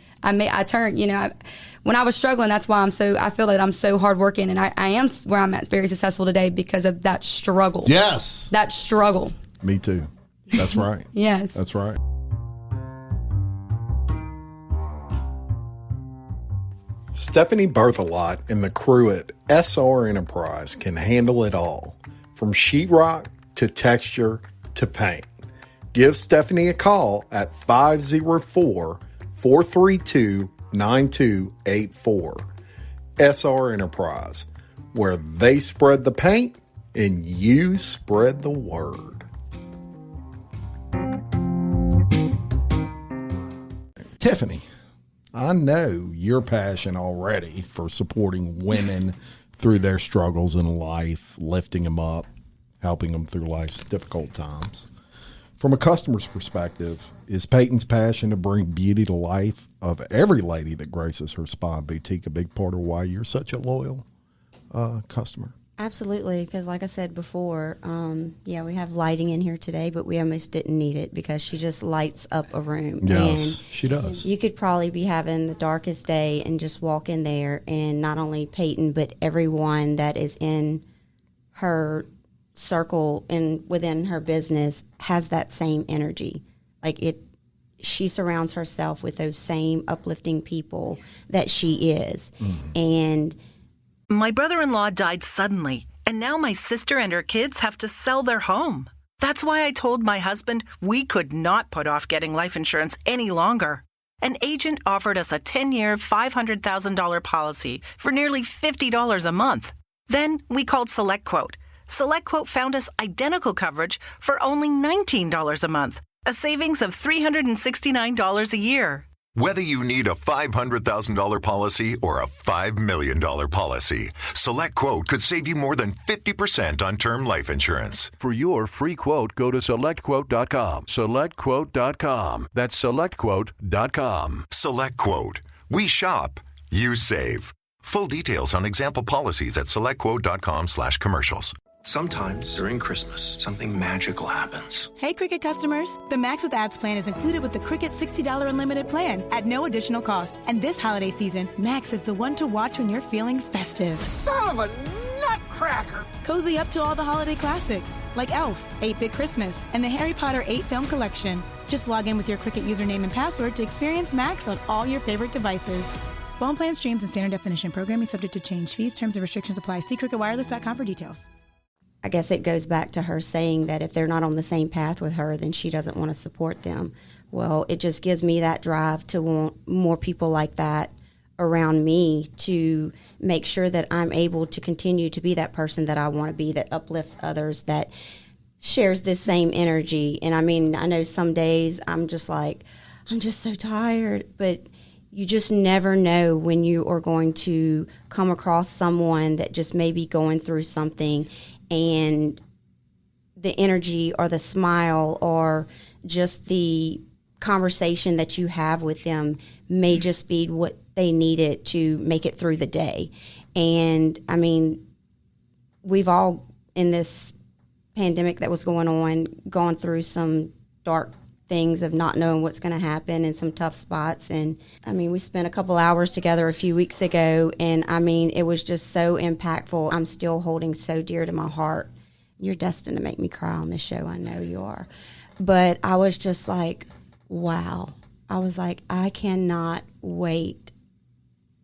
when I was struggling, that's why I feel that I'm so hardworking, and I am where I'm at, very successful today because of that struggle. Yes. That struggle. Me too. That's right. Yes. That's right. Stephanie Berthelot and the crew at SR Enterprise can handle it all, from sheetrock to texture to paint. Give Stephanie a call at 504-432-9284. SR Enterprise, where they spread the paint and you spread the word. Tiffany, I know your passion already for supporting women through their struggles in life, lifting them up, helping them through life's difficult times. From a customer's perspective, is Payton's passion to bring beauty to life of every lady that graces her spa and boutique a big part of why you're such a loyal customer? Absolutely, because like I said before, we have lighting in here today, but we almost didn't need it because she just lights up a room. Yes, and she does. You could probably be having the darkest day and just walk in there, and not only Payton, but everyone that is in her circle and within her business has that same energy. She surrounds herself with those same uplifting people that she is. And my brother-in-law died suddenly, and now my sister and her kids have to sell their home. That's why I told my husband we could not put off getting life insurance any longer. An agent offered us a 10-year, $500,000 policy for nearly $50 a month. Then we called SelectQuote. SelectQuote found us identical coverage for only $19 a month, a savings of $369 a year. Whether you need a $500,000 policy or a $5 million policy, SelectQuote could save you more than 50% on term life insurance. For your free quote, go to SelectQuote.com. SelectQuote.com. That's SelectQuote.com. SelectQuote. We shop. You save. Full details on example policies at SelectQuote.com/commercials. Sometimes during Christmas, something magical happens. Hey, Cricket customers. The Max with Ads plan is included with the Cricket $60 unlimited plan at no additional cost. And this holiday season, Max is the one to watch when you're feeling festive. Son of a nutcracker! Cozy up to all the holiday classics, like Elf, 8-Bit Christmas, and the Harry Potter 8-film collection. Just log in with your Cricket username and password to experience Max on all your favorite devices. Phone plan streams and standard definition. Programming subject to change. Fees, terms, and restrictions apply. See cricketwireless.com for details. I guess it goes back to her saying that if they're not on the same path with her, then she doesn't want to support them. Well, it just gives me that drive to want more people like that around me to make sure that I'm able to continue to be that person that I want to be, that uplifts others, that shares this same energy. And I mean, I know some days I'm just like, I'm just so tired, but you just never know when you are going to come across someone that just may be going through something, and the energy or the smile or just the conversation that you have with them may just be what they needed to make it through the day. And I mean, we've all in this pandemic that was going on gone through some dark things of not knowing what's going to happen and some tough spots. And I mean, we spent a couple hours together a few weeks ago, and I mean, it was just so impactful. I'm still holding so dear to my heart. You're destined to make me cry on this show. I know you are. But I was just like, wow. I was like, I cannot wait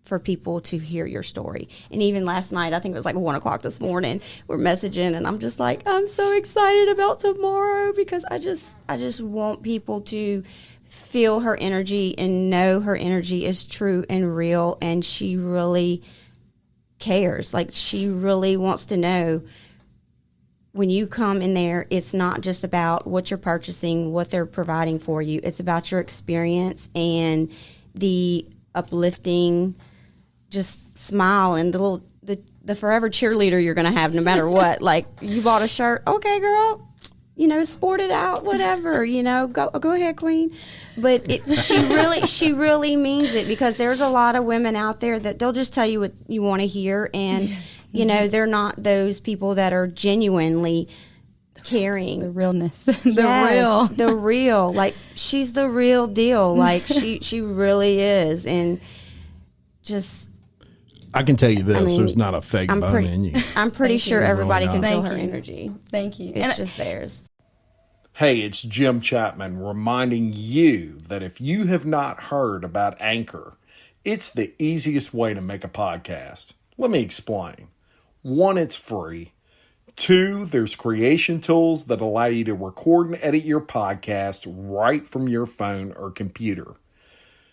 for people to hear your story. And even last night, I think it was like 1 o'clock this morning, we're messaging, and I'm just like, I'm so excited about tomorrow because I just want people to feel her energy and know her energy is true and real, and she really cares. Like, she really wants to know when you come in there, it's not just about what you're purchasing, what they're providing for you. It's about your experience and the uplifting just smile and the forever cheerleader you're going to have no matter what. Like, you bought a shirt, okay, girl, sport it out, whatever, go ahead, queen. But she really means it, because there's a lot of women out there that they'll just tell you what you want to hear, and they're not those people that are genuinely caring. The realness. The real. Like, she's the real deal. Like, she really is. And just. I can tell you this: there's not a fake bone in you. I'm pretty sure everybody can feel her Thank you. energy. Thank you. It's just theirs. Hey, it's Jim Chapman reminding you that if you have not heard about Anchor, it's the easiest way to make a podcast. Let me explain. 1, it's free. 2, there's creation tools that allow you to record and edit your podcast right from your phone or computer.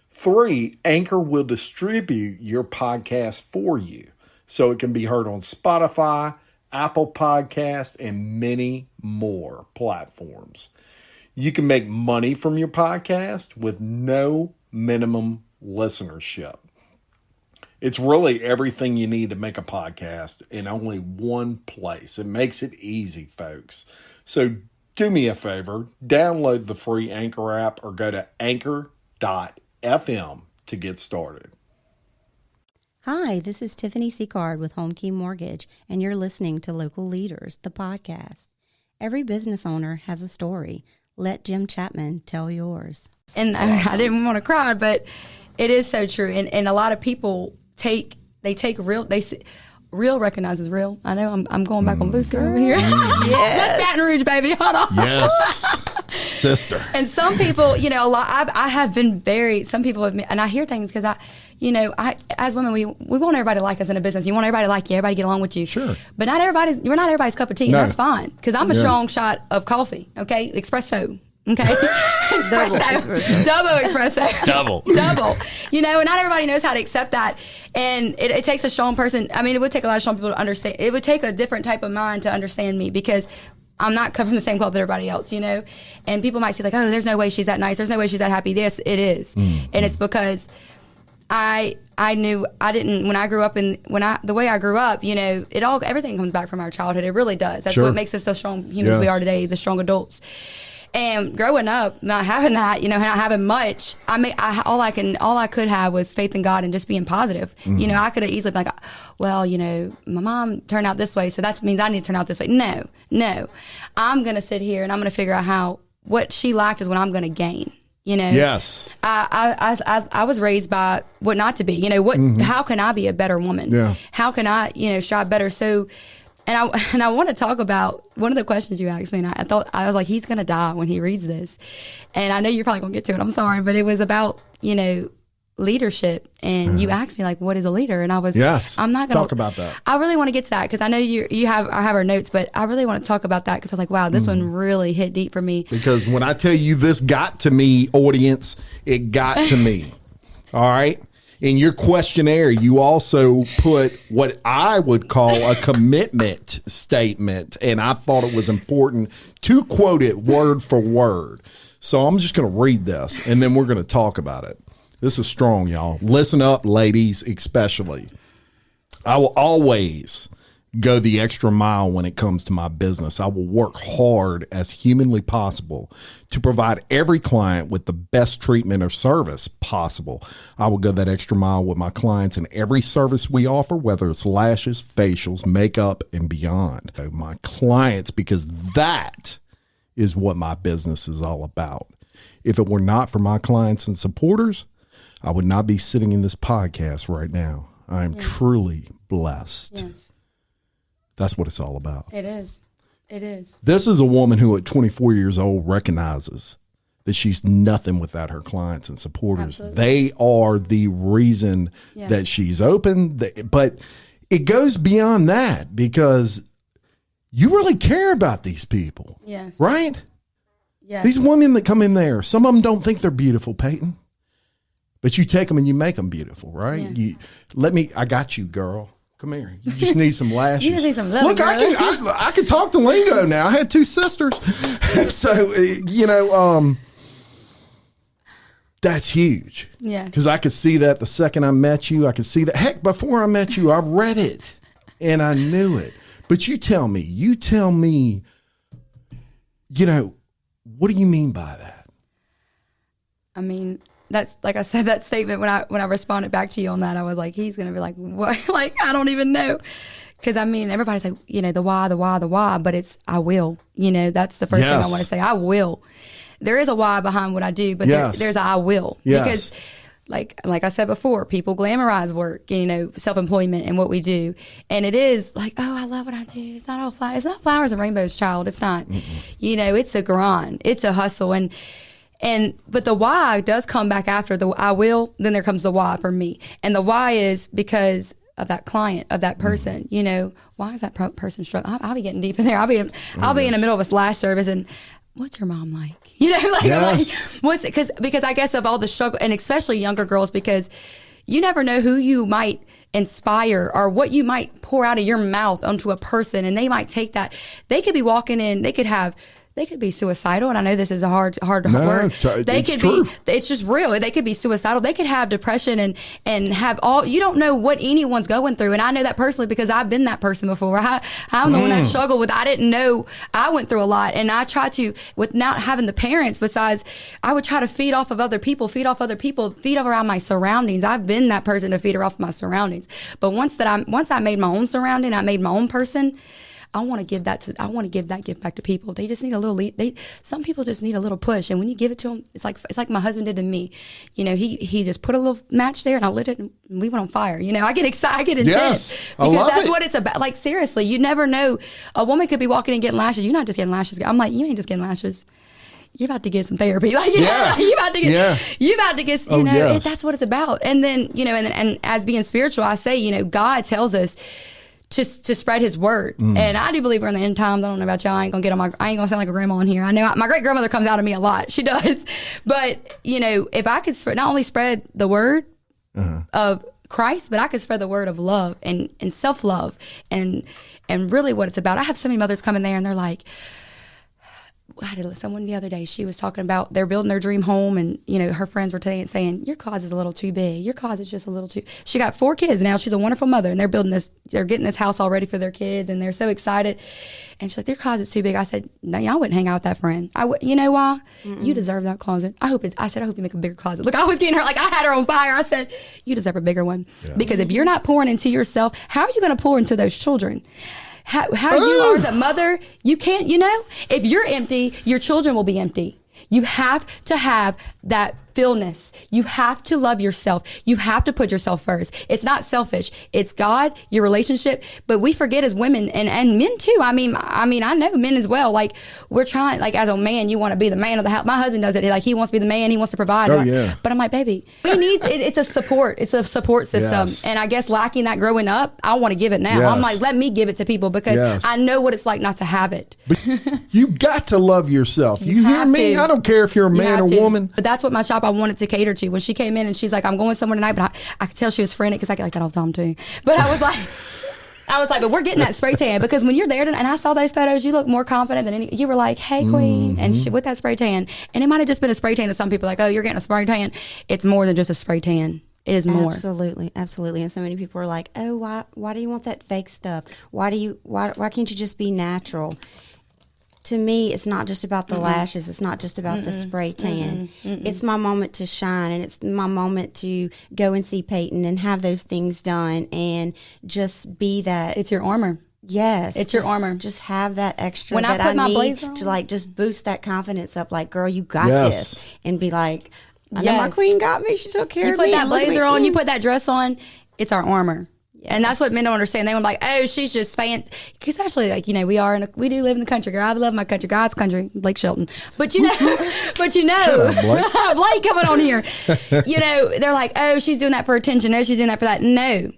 3, Anchor will distribute your podcast for you so it can be heard on Spotify, Apple Podcast, and many more platforms. You can make money from your podcast with no minimum listenership. It's really everything you need to make a podcast in only one place. It makes it easy, folks. So do me a favor, download the free Anchor app or go to anchor.fm to get started. Hi, this is Tiffany Sicard with Home Key Mortgage, and you're listening to Local Leaders, the podcast. Every business owner has a story. Let Jim Chapman tell yours. And I didn't want to cry, but it is so true. And a lot of people take real recognizes real. I know I'm going back on Booster over here. That's Baton Rouge, baby. Hold on. Yes, sister. And some people, a lot. I have been some people have, and I hear things because as women, we want everybody to like us in a business. You want everybody to like you, everybody to get along with you. Sure. But we're not everybody's cup of tea, and that's fine. Because I'm a strong shot of coffee, okay? Espresso, okay? Espresso. Double espresso. Double. And not everybody knows how to accept that. And it takes a strong person. I mean, it would take a lot of strong people to understand. It would take a different type of mind to understand me because I'm not cut from the same cloth that everybody else, And people might say like, oh, there's no way she's that nice. There's no way she's that happy. Yes, it is. And it's because I knew I didn't, when I grew up the way I grew up, everything comes back from our childhood. It really does. That's what makes us so strong humans we are today, the strong adults. And growing up, not having that, not having much, all I could have was faith in God and just being positive. I could have easily been like, well, my mom turned out this way, so that means I need to turn out this way. No. I'm going to sit here and I'm going to figure out what she lacked is what I'm going to gain. Yes. I was raised by what not to be. How can I be a better woman? Yeah. How can I, strive better? So, and I want to talk about one of the questions you asked me. And I was like, he's gonna die when he reads this, and I know you're probably gonna get to it. I'm sorry, but it was about leadership, and you asked me like, what is a leader? And I was, I'm not gonna talk about that. I really want to get to that because I know I have our notes, but I really want to talk about that because I was like, wow, this one really hit deep for me. Because when I tell you this got to me, audience, it got to me. All right. In your questionnaire, you also put what I would call a commitment statement, and I thought it was important to quote it word for word. So I'm just going to read this, and then we're going to talk about it. This is strong, y'all. Listen up, ladies, especially. I will always go the extra mile when it comes to my business. I will work hard as humanly possible to provide every client with the best treatment or service possible. I will go that extra mile with my clients in every service we offer, whether it's lashes, facials, makeup, and beyond. My clients, because that is what my business is all about. If it were not for my clients and supporters, I would not be sitting in this podcast right now. I am truly blessed. Yes. That's what it's all about. It is. It is. This is a woman who at 24 years old recognizes that she's nothing without her clients and supporters. Absolutely. They are the reason that she's open. But it goes beyond that because you really care about these people. Yes. Right? Yes. These women that come in there, some of them don't think they're beautiful, Payton. But you take them and you make them beautiful, right? Yes. I got you, girl. Come here. You just need some lashes. You just need some love. Look, I can talk to lingo now. I had 2 sisters. So, that's huge. Yeah. Because I could see that the second I met you. I could see that. Heck, before I met you, I read it and I knew it. But you tell me, what do you mean by that? I mean, that's like I said, that statement when I responded back to you on that, I was like, he's gonna be like, what? Like, I don't even know, because I mean, everybody's like, the why, but it's I will. That's the first thing I want to say. I will. There is a why behind what I do, but there's a I will, because like I said before, people glamorize work, you know, self-employment and what we do. And it is like, oh, I love what I do. It's not all flowers. It's not flowers and rainbows, child. It's not. You know, it's a grind. It's a hustle. But the why does come back after the I will, then there comes the why for me. And the why is because of that client, of that person. You know, why is that person struggling? I'll be getting deep in there. I'll be in the middle of a slash service and what's your mom like? You know, like what's it? Because I guess of all the struggle, and especially younger girls, because you never know who you might inspire or what you might pour out of your mouth onto a person, and they might take that. They could be walking in. They could be suicidal, and I know this is a hard word. They could be. It's just real. They could be suicidal. They could have depression and have all. You don't know what anyone's going through, and I know that personally because I've been that person before. I'm the one that struggled with. I didn't know I went through a lot, and I tried to with not having the parents. Besides, I would try to feed off of other people, feed around my surroundings. I've been that person to feed her off my surroundings. But once I made my own surrounding, I made my own person. I want to give that gift back to people. They just need a little some people just need a little push, and when you give it to them, it's like my husband did to me. You know, he just put a little match there and I lit it and we went on fire. You know, I get excited, I get intense because that's what it's about. Like seriously, you never know. A woman could be walking and getting lashes. You're not just getting lashes. I'm like, you ain't just getting lashes. You're about to get some therapy. Like, you know, you about to get, you know, that's what it's about. And then, you know, and as being spiritual, I say, you know, God tells us to spread his word. And I do believe we're in the end times. I don't know about y'all. I ain't gonna sound like a grandma in here. I know my great grandmother comes out of me a lot. She does. But, you know, if I could not only spread the word of Christ, but I could spread the word of love and self-love and really what it's about. I have so many mothers come in there and they're like, I had someone the other day, she was talking about they're building their dream home, and you know her friends were saying your closet's a little too big, your closet's just a little too. She got 4 kids now, she's a wonderful mother, and they're getting this house all ready for their kids, and they're so excited. And she's like, their closet's too big. I said, no, I wouldn't hang out with that friend. You know why? You deserve that closet. I hope you make a bigger closet. Look, I was getting her, like I had her on fire. I said, you deserve a bigger one. Because if you're not pouring into yourself, how are you going to pour into those children? How you are as a mother, you can't, you know, if you're empty, your children will be empty. You have to have that fullness. You have to love yourself. You have to put yourself first. It's not selfish. It's God, your relationship. But we forget as women and men too. I mean, I know men as well. Like we're trying, like as a man, you want to be the man of the house. My husband does it. Like he wants to be the man. He wants to provide. But I'm like, baby, we need, it's a support. It's a support system. And I guess lacking that growing up, I want to give it now. I'm like, let me give it to people because I know what it's like not to have it. But you got to love yourself. You hear me? I don't care if you're a man or woman. But that's what my shop I wanted to cater to. When she came in and she's like, I'm going somewhere tonight, but I could tell she was frantic because I get like that all the time too. But I was like, but we're getting that spray tan because when you're there and I saw those photos, you look more confident than any. You were like, hey queen, and she, with that spray tan, and it might have just been a spray tan to some people, like, oh, you're getting a spray tan. It's more than just a spray tan. It is more. Absolutely. And so many people are like, oh, why do you want that fake stuff? Why can't you just be natural? To me, it's not just about the lashes. It's not just about the spray tan. It's my moment to shine, and it's my moment to go and see Payton and have those things done and just be that. It's your armor. Yes. It's your armor. Just have that extra when that I put my need blazer on, to like just boost that confidence up. Like, girl, you got this. And be like, I know my queen got me. She took care of me. You put that blazer on, you put that dress on, it's our armor. And that's what men don't understand. They want like, oh, she's just fancy. Because actually, like, you know, we do live in the country, girl. I love my country, God's country, Blake Shelton. But you know, Blake coming on here. You know, they're like, oh, she's doing that for attention. No, she's doing that for that. No,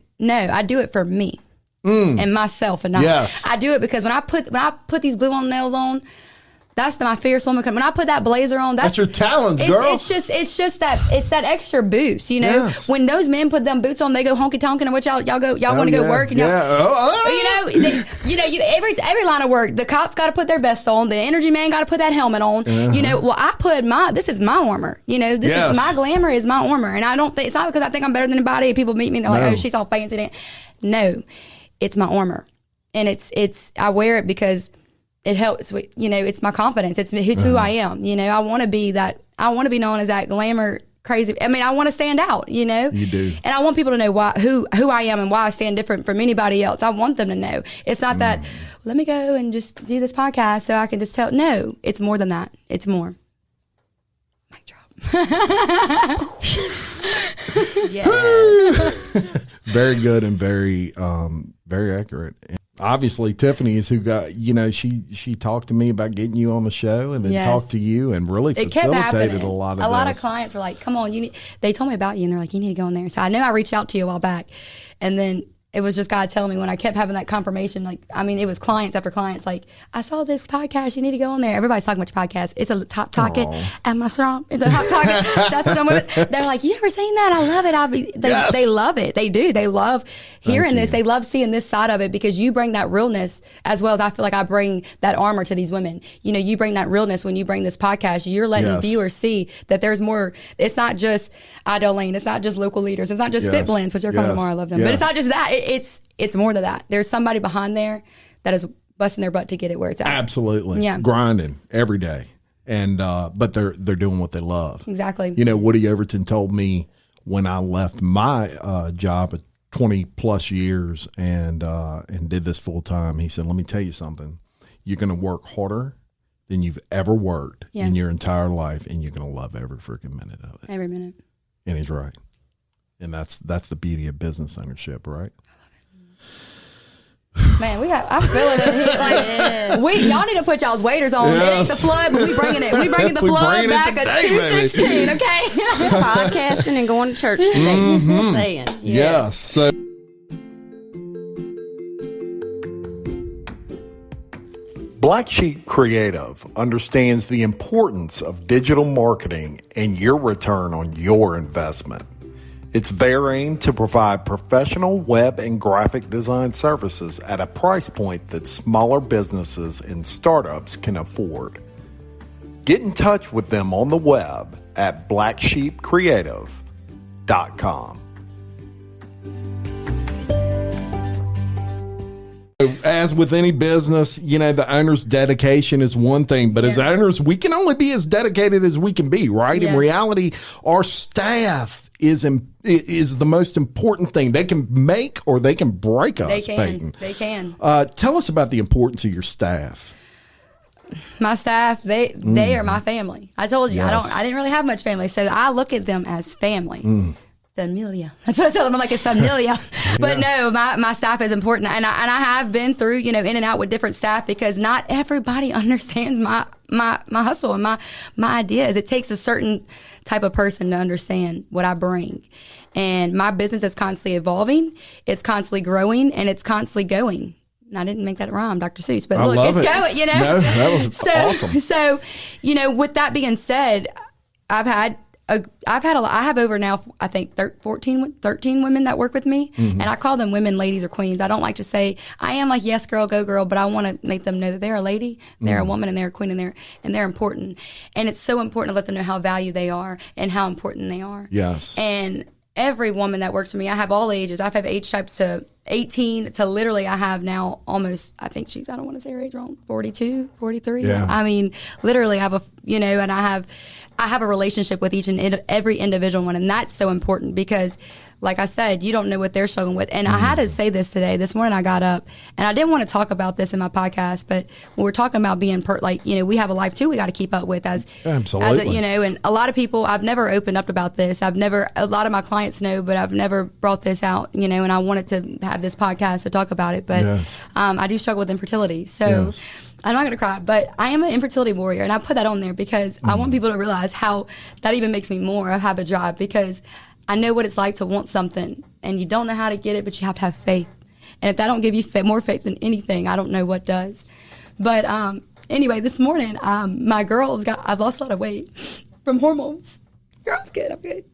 I do it for me and myself, and I do it because when I put these glue on nails on. That's my fierce woman. When I put that blazer on, that's your talent, girl. It's just that extra boost, you know. When those men put them boots on, they go honky tonking, and what y'all want to go work, and every line of work, the cops got to put their vest on, the energy man got to put that helmet on, you know. Well, I put this is my armor, you know. This is my glamour is my armor, and I don't think it's not because I think I'm better than anybody. People meet me and they're like, oh, she's all fancy. No, it's my armor, and it's I wear it because. It helps with, you know, it's my confidence. It's who I am. You know, I want to be that. I want to be known as that glamour crazy. I mean, I want to stand out, you know. You do. And I want people to know who I am and why I stand different from anybody else. I want them to know. It's not that, let me go and just do this podcast so I can just tell. No, it's more than that. It's more. Mic drop. Very good and very accurate. And obviously, Tiffany is who got, she talked to me about getting you on the show and then talked to you and really facilitated a lot of A lot of clients were like, come on, they told me about you and they're like, you need to go on there. So I know I reached out to you a while back. And then it was just God telling me when I kept having that confirmation, it was clients after clients. Like, I saw this podcast. You need to go on there. Everybody's talking about your podcast. It's a top target. Am I strong? It's a hot target. That's what I'm with. They're like, you ever seen that? I love it. They love it. They do. They love hearing this. They love seeing this side of it because you bring that realness as well as I feel like I bring that armor to these women. You bring that realness when you bring this podcast. You're letting viewers see that there's more. It's not just Aydell Lane. It's not just local leaders. It's not just Fit Blends, which are coming tomorrow. I love them. But it's not just that. It's more than that. There's somebody behind there that is busting their butt to get it where it's at. Absolutely. Yeah. Grinding every day. And but they're doing what they love. Exactly. Woody Overton told me when I left my job at 20 plus years and did this full time, he said, let me tell you something. You're going to work harder than you've ever worked in your entire life, and you're going to love every freaking minute of it. Every minute. And he's right. And that's the beauty of business ownership, right? Man, I'm feeling it. Y'all need to put y'all's waders on. It ain't the flood, but we bringing it. We bringing the flood back at 216, okay? Podcasting and going to church today. Mm-hmm. Saying. Yes. So. Black Sheep Creative understands the importance of digital marketing and your return on your investment. It's their aim to provide professional web and graphic design services at a price point that smaller businesses and startups can afford. Get in touch with them on the web at blacksheepcreative.com. As with any business, the owner's dedication is one thing, but as owners, we can only be as dedicated as we can be, right? Yes. In reality, our staff is the most important thing. They can make or they can break us, Payton. They can. Tell us about the importance of your staff. My staff, they are my family. I told you, I didn't really have much family, so I look at them as family. Familia. That's what I tell them. I'm like, it's familia. But no, my staff is important. And I have been through, in and out with different staff because not everybody understands my hustle and my ideas. It takes a certain type of person to understand what I bring. And my business is constantly evolving. It's constantly growing and it's constantly going. And I didn't make that rhyme, Dr. Seuss, but look, it's going, No, that was awesome. So, with that being said, I have over now, I think 13 women that work with me, and I call them women, ladies, or queens. I don't like to say I am like yes girl, go girl, but I want to make them know that they're a lady, they're a woman, and they're a queen, and they're important. And it's so important to let them know how valued they are and how important they are. Yes. And every woman that works for me, I have all ages. I have age types to 18 to literally I have now almost, I think I don't want to say her age wrong, 42, 43. Yeah. I mean, literally I have and I have a relationship with each and every individual one. And that's so important because, like I said, you don't know what they're struggling with. And I had to say this today. This morning I got up, and I didn't want to talk about this in my podcast, but when we're talking about being, we have a life too we got to keep up with Absolutely. And a lot of people, I've never opened up about this. A lot of my clients know, but I've never brought this out, and I wanted to have this podcast to talk about it. But I do struggle with infertility. So I'm not going to cry, but I am an infertility warrior, and I put that on there because I want people to realize how that even makes me more have a drive, because I know what it's like to want something, and you don't know how to get it, but you have to have faith. And if that don't give you more faith than anything, I don't know what does. But anyway, this morning, my girls I've lost a lot of weight from hormones. Girl, I'm good.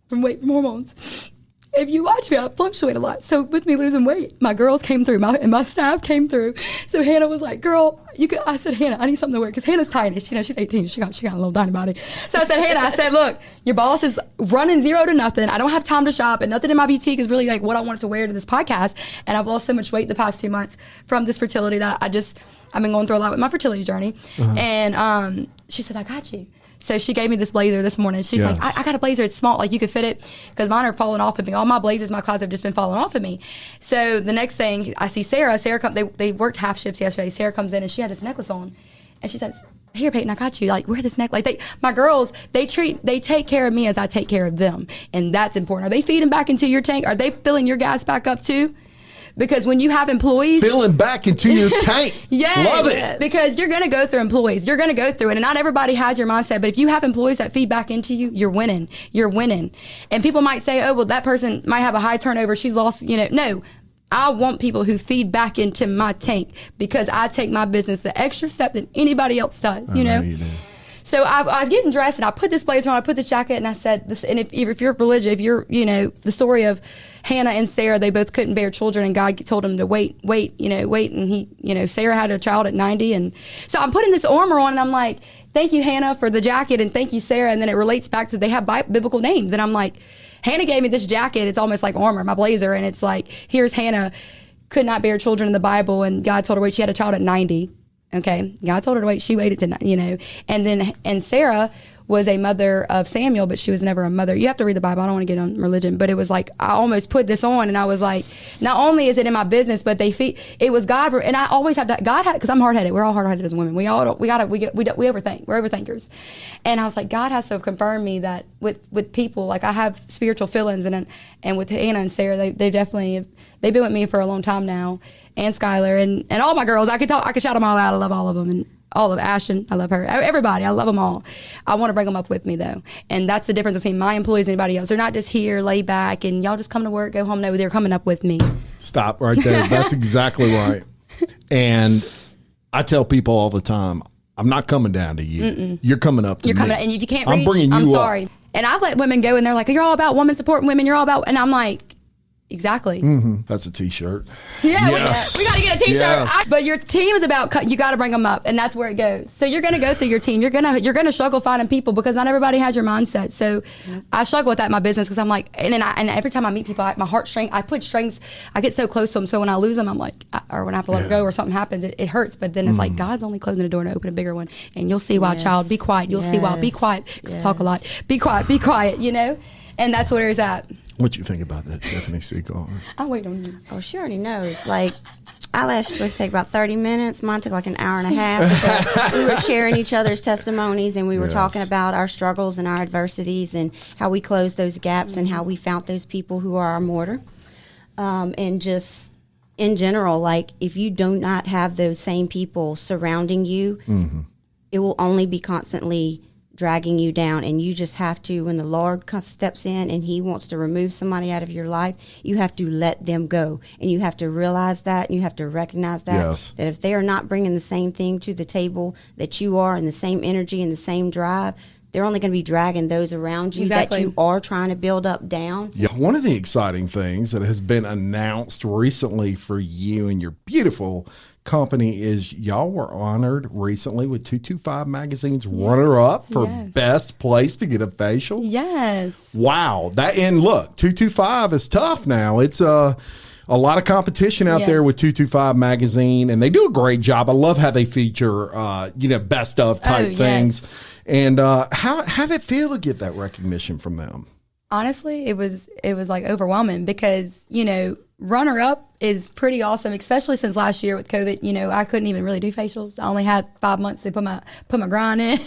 From hormones. If you watch me, I fluctuate a lot. So with me losing weight, my girls came through, and my staff came through. So Hannah was like, girl, I said, Hannah, I need something to wear. Because Hannah's tiny. She's 18. She got a little tiny body. So I said, Hannah, look, your boss is running 0 to nothing. I don't have time to shop, and nothing in my boutique is really like what I wanted to wear to this podcast. And I've lost so much weight the past 2 months from this fertility that I've been going through a lot with my fertility journey. And she said, I got you. So she gave me this blazer this morning. She's like, I got a blazer. It's small. Like, you could fit it, because mine are falling off of me. All my blazers in my closet have just been falling off of me. So the next thing, I see Sarah. They worked half shifts yesterday. Sarah comes in, and she has this necklace on. And she says, here, Payton, I got you. Like, wear this necklace. Like, my girls, they take care of me as I take care of them. And that's important. Are they feeding back into your tank? Are they filling your gas back up too? Because when you have employees... Filling back into your tank. Yes. Love it. Because you're going to go through employees. You're going to go through it. And not everybody has your mindset. But if you have employees that feed back into you, you're winning. You're winning. And people might say, oh, well, that person might have a high turnover. She's lost, No. I want people who feed back into my tank because I take my business the extra step than anybody else does, you know? You do. So I was getting dressed and I put this blazer on, I put this jacket, and I said, and if you're religious, if you're, the story of Hannah and Sarah, they both couldn't bear children and God told them to wait. And he, Sarah had a child at 90. And so I'm putting this armor on and I'm like, thank you, Hannah, for the jacket, and thank you, Sarah. And then it relates back to they have biblical names. And I'm like, Hannah gave me this jacket. It's almost like armor, my blazer. And it's like, here's Hannah, could not bear children in the Bible. And God told her to wait. She had a child at 90. Okay. God told her to wait. She waited to, and Sarah was a mother of Samuel, but she was never a mother. You have to read the Bible. I don't want to get on religion, but it was like, I almost put this on and I was like, not only is it in my business, but it was God. And I always have that. God had, cause I'm hard-headed. We're all hard-headed as women. We overthink. We're overthinkers. And I was like, God has to confirm me that with people, like I have spiritual feelings and with Anna and Sarah, they definitely, they've been with me for a long time now. And Skylar and all my girls, I could shout them all out. I love all of them. And all of Ashton, I love her. Everybody, I love them all. I want to bring them up with me though. And that's the difference between my employees and anybody else. They're not just here, lay back, and y'all just come to work, go home. No, they're coming up with me. Stop right there. That's exactly right. And I tell people all the time, I'm not coming down to you. Mm-mm. You're coming up to me. You're coming, and if you can't reach, I'm sorry. And I've let women go and they're like, you're all about women supporting women. You're all about, and I'm like, exactly. Mm-hmm. That's a t-shirt. Yeah, yes. we got to get a t-shirt. Yes. But your team is about, you got to bring them up, and that's where it goes. So you're going to go through your team. You're going to struggle finding people because not everybody has your mindset. So I struggle with that in my business because I'm like, and every time I meet people, my heartstrings, I put strings, I get so close to them. So when I lose them, I'm like, or when I have to let them go or something happens, it hurts. But then it's like, God's only closing the door to open a bigger one. And you'll see why, child, be quiet. You'll see why, be quiet. Because I talk a lot. Be quiet, And that's where it's at. What you think about that, Tiffany Sicard? I'll wait on you. Oh, she already knows. Like, eyelash was supposed to take about 30 minutes. Mine took like an hour and a half because we were sharing each other's testimonies and we were talking about our struggles and our adversities and how we closed those gaps and how we found those people who are our mortar. And just in general, like, if you do not have those same people surrounding you, it will only be constantly dragging you down, and you just have to, when the Lord steps in and he wants to remove somebody out of your life, you have to let them go, and you have to realize that, and you have to recognize that, that if they are not bringing the same thing to the table that you are, and the same energy and the same drive, they're only going to be dragging those around you that you are trying to build up down. Yeah, one of the exciting things that has been announced recently for you and your beautiful company is y'all were honored recently with 225 Magazine's runner-up for best place to get a facial. Yes. Wow. And look, 225 is tough now. It's a lot of competition out there with 225 Magazine, and they do a great job. I love how they feature, best of type things. And how did it feel to get that recognition from them? Honestly, it was like overwhelming because, runner up is pretty awesome, especially since last year with COVID. I couldn't even really do facials. I only had 5 months to put my grind in.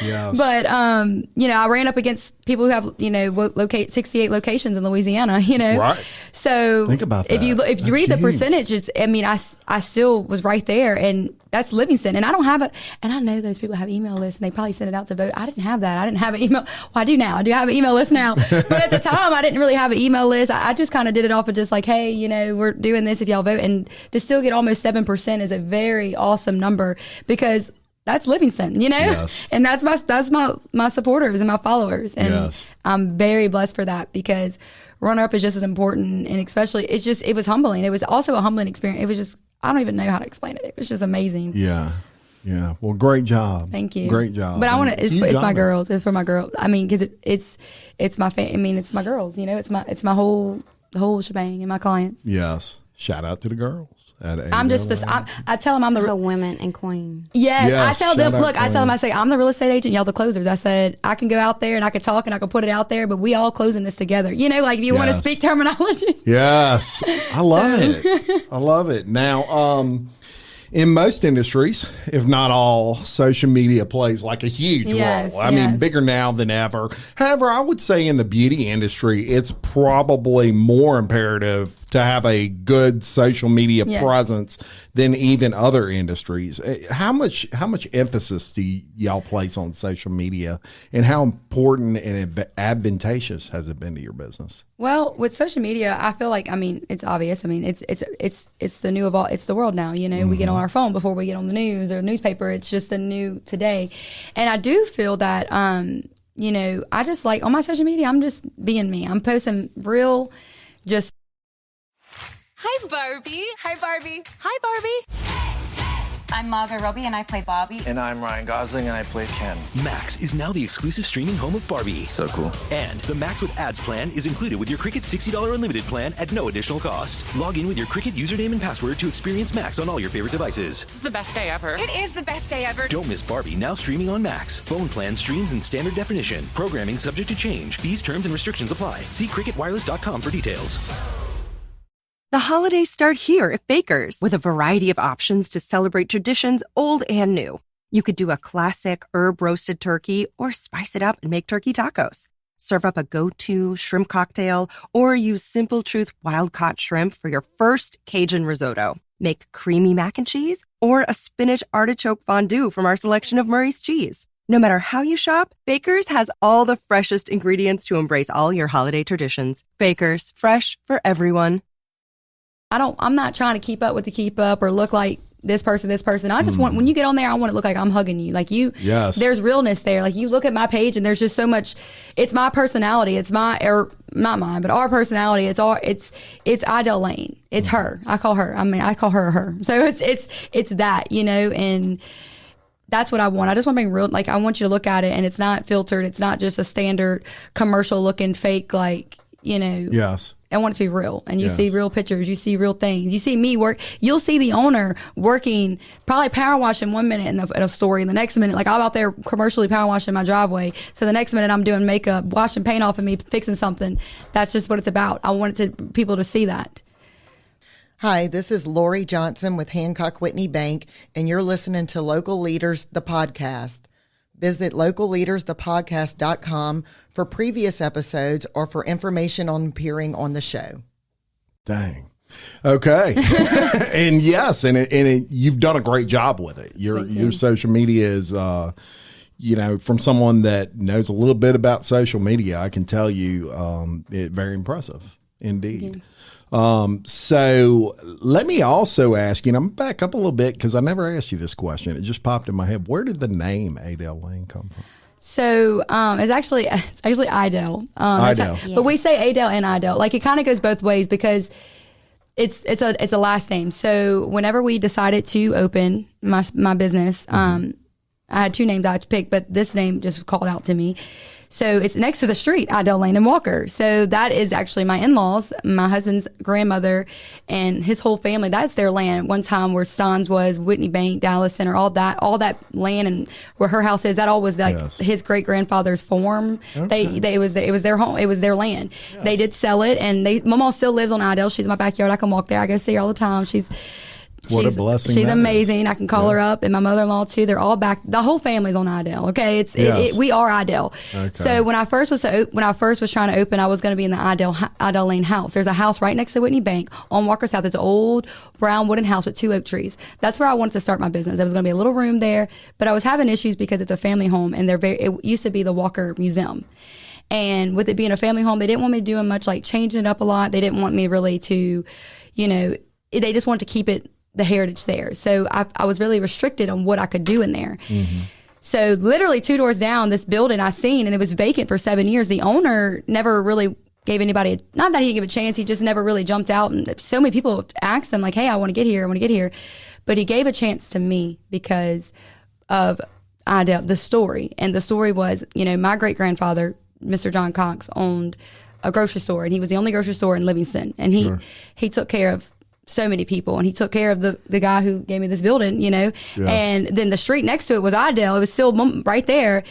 Yes. But I ran up against people who have 68 locations in Louisiana. Right. So think about that. If you read the percentages, I still was right there, and that's Livingston. And I don't have and I know those people have email lists, and they probably send it out to vote. I didn't have that. I didn't have an email. Well, I do now. I do have an email list now. But at the time, I didn't really have an email list. I just kind of did it off of just like, hey, we're doing this if y'all vote. And to still get almost 7% is a very awesome number because that's Livingston, Yes. And that's my supporters and my followers. And I'm very blessed for that because runner-up is just as important. And especially, it was humbling. It was also a humbling experience. It was just, I don't even know how to explain it. It was just amazing. Yeah. Yeah. Well, great job. Thank you. Great job. But I want to, it's my girls. It's for my girls. I mean, because it's my it's my girls, it's my the whole shebang and my clients. Yes. Shout out to the girls. I'm just this. I tell them I'm the women and queen. Yes, I tell them. Look, I tell them. I say I'm the real estate agent. Y'all the closers. I said I can go out there and I can talk and I can put it out there, but we all closing this together. Like if you want to speak terminology. Yes, I love it. I love it. Now, in most industries, if not all, social media plays like a huge role. I mean, bigger now than ever. However, I would say in the beauty industry, it's probably more imperative to have a good social media presence than even other industries. How much emphasis do y'all place on social media, and how important and advantageous has it been to your business? Well, with social media, I feel like, I mean, it's obvious. I mean, it's the new of all. It's the world now. You know, we get on our phone before we get on the news or newspaper. It's just the new today, and I do feel that you know, I just like on my social media, I'm just being me. I'm posting real, just. Hi, Barbie. Hi, Barbie. Hi, Barbie. I'm Margot Robbie, and I play Barbie. And I'm Ryan Gosling, and I play Ken. Max is now the exclusive streaming home of Barbie. So cool. And the Max with Ads plan is included with your Cricket $60 unlimited plan at no additional cost. Log in with your Cricket username and password to experience Max on all your favorite devices. This is the best day ever. It is the best day ever. Don't miss Barbie, now streaming on Max. Phone plan streams in standard definition. Programming subject to change. Fees, terms, and restrictions apply. See cricketwireless.com for details. The holidays start here at Baker's with a variety of options to celebrate traditions old and new. You could do a classic herb-roasted turkey or spice it up and make turkey tacos. Serve up a go-to shrimp cocktail or use Simple Truth wild-caught shrimp for your first Cajun risotto. Make creamy mac and cheese or a spinach artichoke fondue from our selection of Murray's cheese. No matter how you shop, Baker's has all the freshest ingredients to embrace all your holiday traditions. Baker's, fresh for everyone. I'm not trying to keep up with the keep up or look like this person. I just want, when you get on there, I want to look like I'm hugging you. Like you, there's realness there. Like you look at my page and there's just so much, it's my personality. It's not mine, but our personality. It's Aydell Lane. It's her. I call her her. So it's that, you know, and that's what I want. I just want to bring real, like I want you to look at it and it's not filtered. It's not just a standard commercial looking fake, like, you know. Yes. I want it to be real. And you see real pictures. You see real things. You see me work. You'll see the owner working, probably power washing 1 minute in a story. And the next minute, like I'm out there commercially power washing my driveway. So the next minute I'm doing makeup, washing paint off of me, fixing something. That's just what it's about. I want people to see that. Hi, this is Lori Johnson with Hancock Whitney Bank, and you're listening to Local Leaders, the podcast. Visit localleadersthepodcast.com for previous episodes or for information on appearing on the show. Dang. Okay. And yes, and you've done a great job with it. Your social media is, you know, from someone that knows a little bit about social media, I can tell you it's very impressive indeed. So let me also ask you, and I'm back up a little bit because I never asked you this question. It just popped in my head. Where did the name Aydell Lane come from? So it's actually Aydell. Aydell. But we say Aydell and Aydell. Like it kind of goes both ways because it's a last name. So whenever we decided to open my business, I had two names I had to pick, but this name just called out to me. So it's next to the street, Aydell Lane and Walker. So that is actually my in-laws, my husband's grandmother and his whole family. That's their land. One time where Stans was, Whitney Bank, Dallas Center, all that land and where her house is, that all was like his great grandfather's farm. Okay. It was their home. It was their land. Yes. They did sell it, and my mom still lives on Aydell. She's in my backyard. I can walk there. I go see her all the time. What a blessing. She's amazing. I can call her up, and my mother-in-law too. They're all back. The whole family's on Aydell. Okay, we are Aydell. Okay. So when I first was trying to open, I was going to be in the Aydell Lane house. There's a house right next to Whitney Bank on Walker South. It's an old brown wooden house with 2 oak trees. That's where I wanted to start my business. There was going to be a little room there, but I was having issues because it's a family home, and it used to be the Walker Museum. And with it being a family home, they didn't want me doing much, like changing it up a lot. They didn't want me really to, you know, they just wanted to keep the heritage there. So I was really restricted on what I could do in there. Mm-hmm. So literally 2 doors down, this building I seen, and it was vacant for 7 years. The owner never really gave anybody, not that he didn't give a chance, he just never really jumped out. And so many people asked him like, hey, I want to get here. But he gave a chance to me because of Aydell, the story. And the story was, you know, my great grandfather, Mr. John Cox, owned a grocery store, and he was the only grocery store in Livingston. And he took care of so many people, and he took care of the guy who gave me this building, you know. And then the street next to it was Aydell. It was still right there.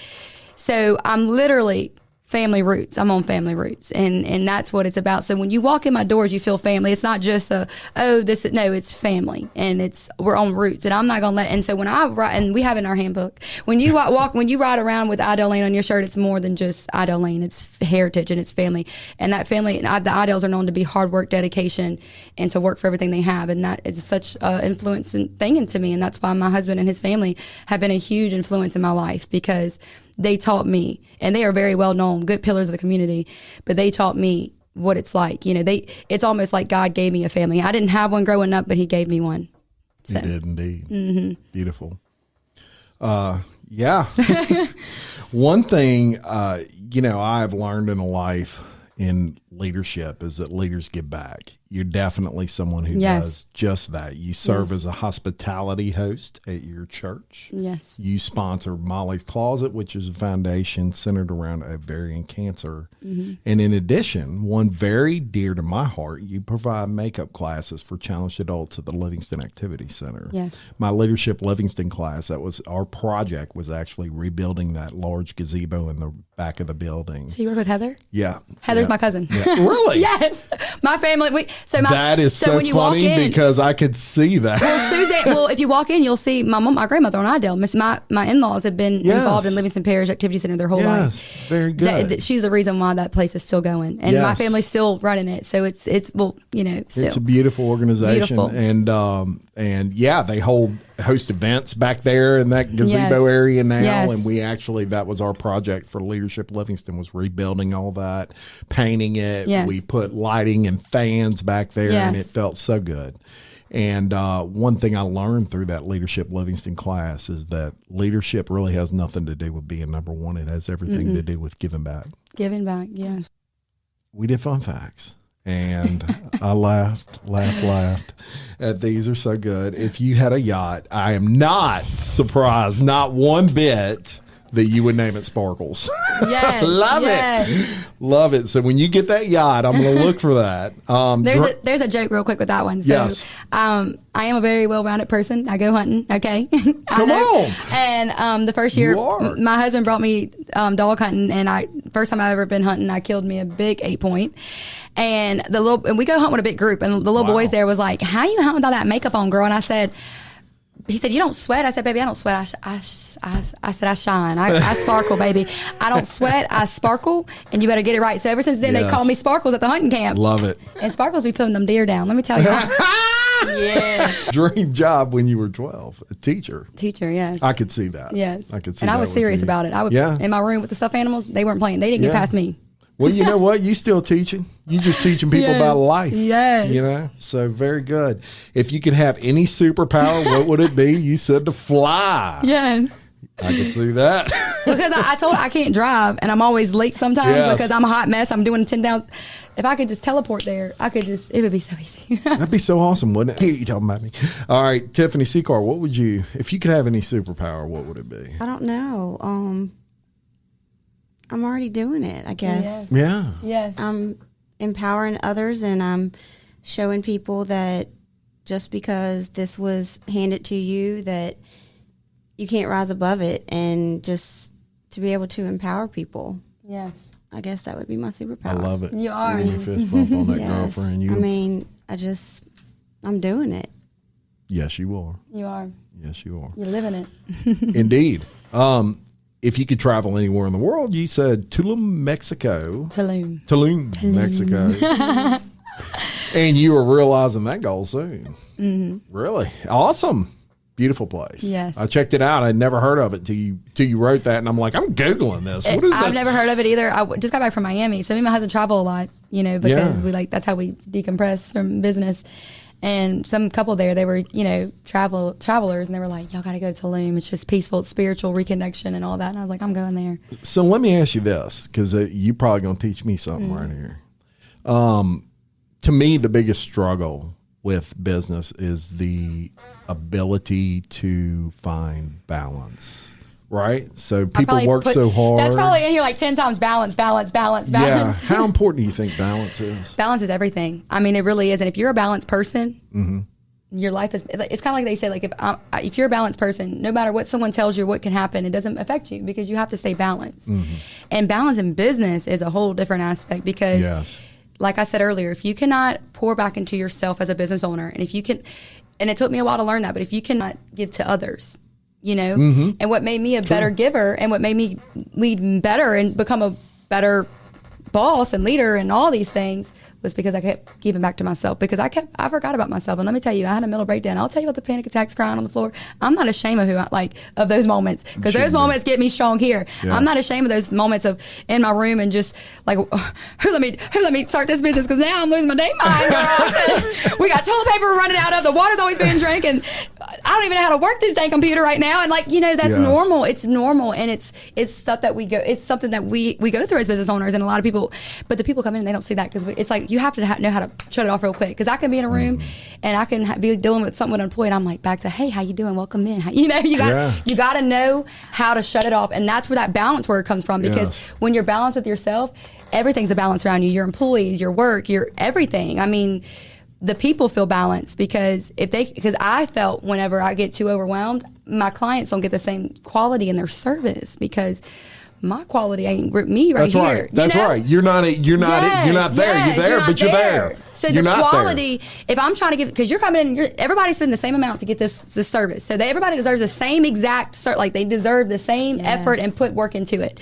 So I'm literally family roots. I'm on family roots, and that's what it's about. So when you walk in my doors, you feel family. It's not just it's family, and we're on roots, and I'm not gonna let. And so when I write, and we have it in our handbook, when you when you ride around with Aydell Lane on your shirt, it's more than just Aydell Lane. It's heritage and it's family, and that family. And the Aydells are known to be hard work, dedication, and to work for everything they have, and that is such an influencing thing into me, and that's why my husband and his family have been a huge influence in my life, because they taught me, and they are very well known, good pillars of the community, but they taught me what it's like. It's almost like God gave me a family. I didn't have one growing up, but he gave me one. So. He did indeed. Mm-hmm. Beautiful. Yeah. One thing, I've learned in life in leadership is that leaders give back. You're definitely someone who does just that. You serve as a hospitality host at your church. Yes. You sponsor Molly's Closet, which is a foundation centered around ovarian cancer. Mm-hmm. And in addition, one very dear to my heart, you provide makeup classes for challenged adults at the Livingston Activity Center. Yes. My Leadership Livingston class, that was our project, was actually rebuilding that large gazebo in the back of the building. So you work with Heather? Yeah. Heather's my cousin. Yeah. Really? Yes. My family. That is so when you funny walk in, because I could see that. Well, Suzanne, if you walk in, you'll see my mom, my grandmother on Aydell. My in-laws have been involved in Livingston Parish Activity Center their whole life. Very good. She's the reason why that place is still going, and my family's still running it. So it's still. It's a beautiful organization, and they host events back there in that gazebo area now, and that was our project for Leadership Livingston, was rebuilding all that, painting it. We put lighting and fans back there, and it felt so good. And one thing I learned through that Leadership Livingston class is that leadership really has nothing to do with being number one. It has everything to do with giving back. Giving back, yes. We did fun facts. And I laughed. These are so good. If you had a yacht, I am not surprised, not one bit, that you would name it Sparkles. Yes. Love it. So when you get that yacht, I'm going to look for that. There's a joke real quick with that one. So, I am a very well-rounded person. I go hunting. Okay. Come on. And the first year, my husband brought me dog hunting, and first time I've ever been hunting, I killed me a big 8-point. And we go hunt with a big group, and the little boys there was like, "How you hunt with all that makeup on, girl?" And I said, he said, "You don't sweat." I said, "Baby, I don't sweat. I said, I shine. I sparkle, baby. I don't sweat. I sparkle, and you better get it right." So ever since then, they call me Sparkles at the hunting camp. Love it. And Sparkles be putting them deer down. Let me tell you. Yes. Dream job when you were 12, a teacher. Yes. I could see that. Yes. I could see and that. I was serious about it. I would in my room with the stuffed animals. They weren't playing. They didn't get past me. Well, you know what? You still teaching. You just teaching people about life. Yes. So very good. If you could have any superpower, what would it be? You said to fly. Yes. I can see that. Because I told her I can't drive, and I'm always late sometimes because I'm a hot mess. I'm doing 10,000. If I could just teleport there, it would be so easy. That'd be so awesome, wouldn't it? Hey, you talking about me. All right, Tiffany Sicard, what would you, if you could have any superpower, what would it be? I don't know. I'm already doing it, I guess. Yes. Yeah. Yes. I'm empowering others, and I'm showing people that just because this was handed to you, that you can't rise above it, and just to be able to empower people. Yes. I guess that would be my superpower. I love it. You are. Give me a fist bump on that, girlfriend. I'm doing it. Yes, you are. You are. Yes, you are. You're living it. Indeed. If you could travel anywhere in the world, you said Tulum, Mexico. Tulum, Mexico. And you were realizing that goal soon. Mm-hmm. Really? Awesome. Beautiful place. Yes. I checked it out. I'd never heard of it till you wrote that, and I'm like, I'm Googling this. What is this? I've never heard of it either. I just got back from Miami. So me and my husband travel a lot, because that's how we decompress from business. And some couple there, they were, travelers, and they were like, y'all got to go to Tulum. It's just peaceful, it's spiritual reconnection and all that. And I was like, I'm going there. So let me ask you this, because you probably going to teach me something right here. To me, the biggest struggle with business is the ability to find balance. Right? So people work so hard. That's probably in here like 10 times balance. Yeah. How important do you think balance is? Balance is everything. I mean, it really is. And if you're a balanced person, your life is, it's kind of like they say, like if you're a balanced person, no matter what someone tells you, what can happen, it doesn't affect you because you have to stay balanced. And balance in business is a whole different aspect because like I said earlier, if you cannot pour back into yourself as a business owner, and if you can, and it took me a while to learn that, but if you cannot give to others, you know, and what made me a better giver and what made me lead better and become a better boss and leader and all these things was because I kept giving back to myself, because I forgot about myself. And let me tell you, I had a mental breakdown. I'll tell you about the panic attacks, crying on the floor. I'm not ashamed of of those moments, because those moments get me strong here. Yeah. I'm not ashamed of those moments of in my room and just like, who let me start this business, because now I'm losing my day mind. We got toilet paper running out of, the water's always being drank, and I don't even know how to work this dang computer right now. And like, that's normal. It's normal, and it's stuff that it's something that we go through as business owners, and a lot of people, but the people come in and they don't see that, because it's like you have to know how to shut it off real quick. Because I can be in a room and I can be dealing with something with an employee, and I'm like back to, hey, how you doing? Welcome in. You got to know how to shut it off, and that's where that balance word comes from. Because when you're balanced with yourself, everything's a balance around you. Your employees, your work, your everything. I mean, the people feel balanced, because I felt whenever I get too overwhelmed, my clients don't get the same quality in their service, because my quality ain't me right here. That's right. You're not there. You're there, but you're there. So the quality, if I'm trying to give, because you're coming in, everybody's spending the same amount to get this service. So everybody deserves the same exact, like they deserve the same effort and put work into it.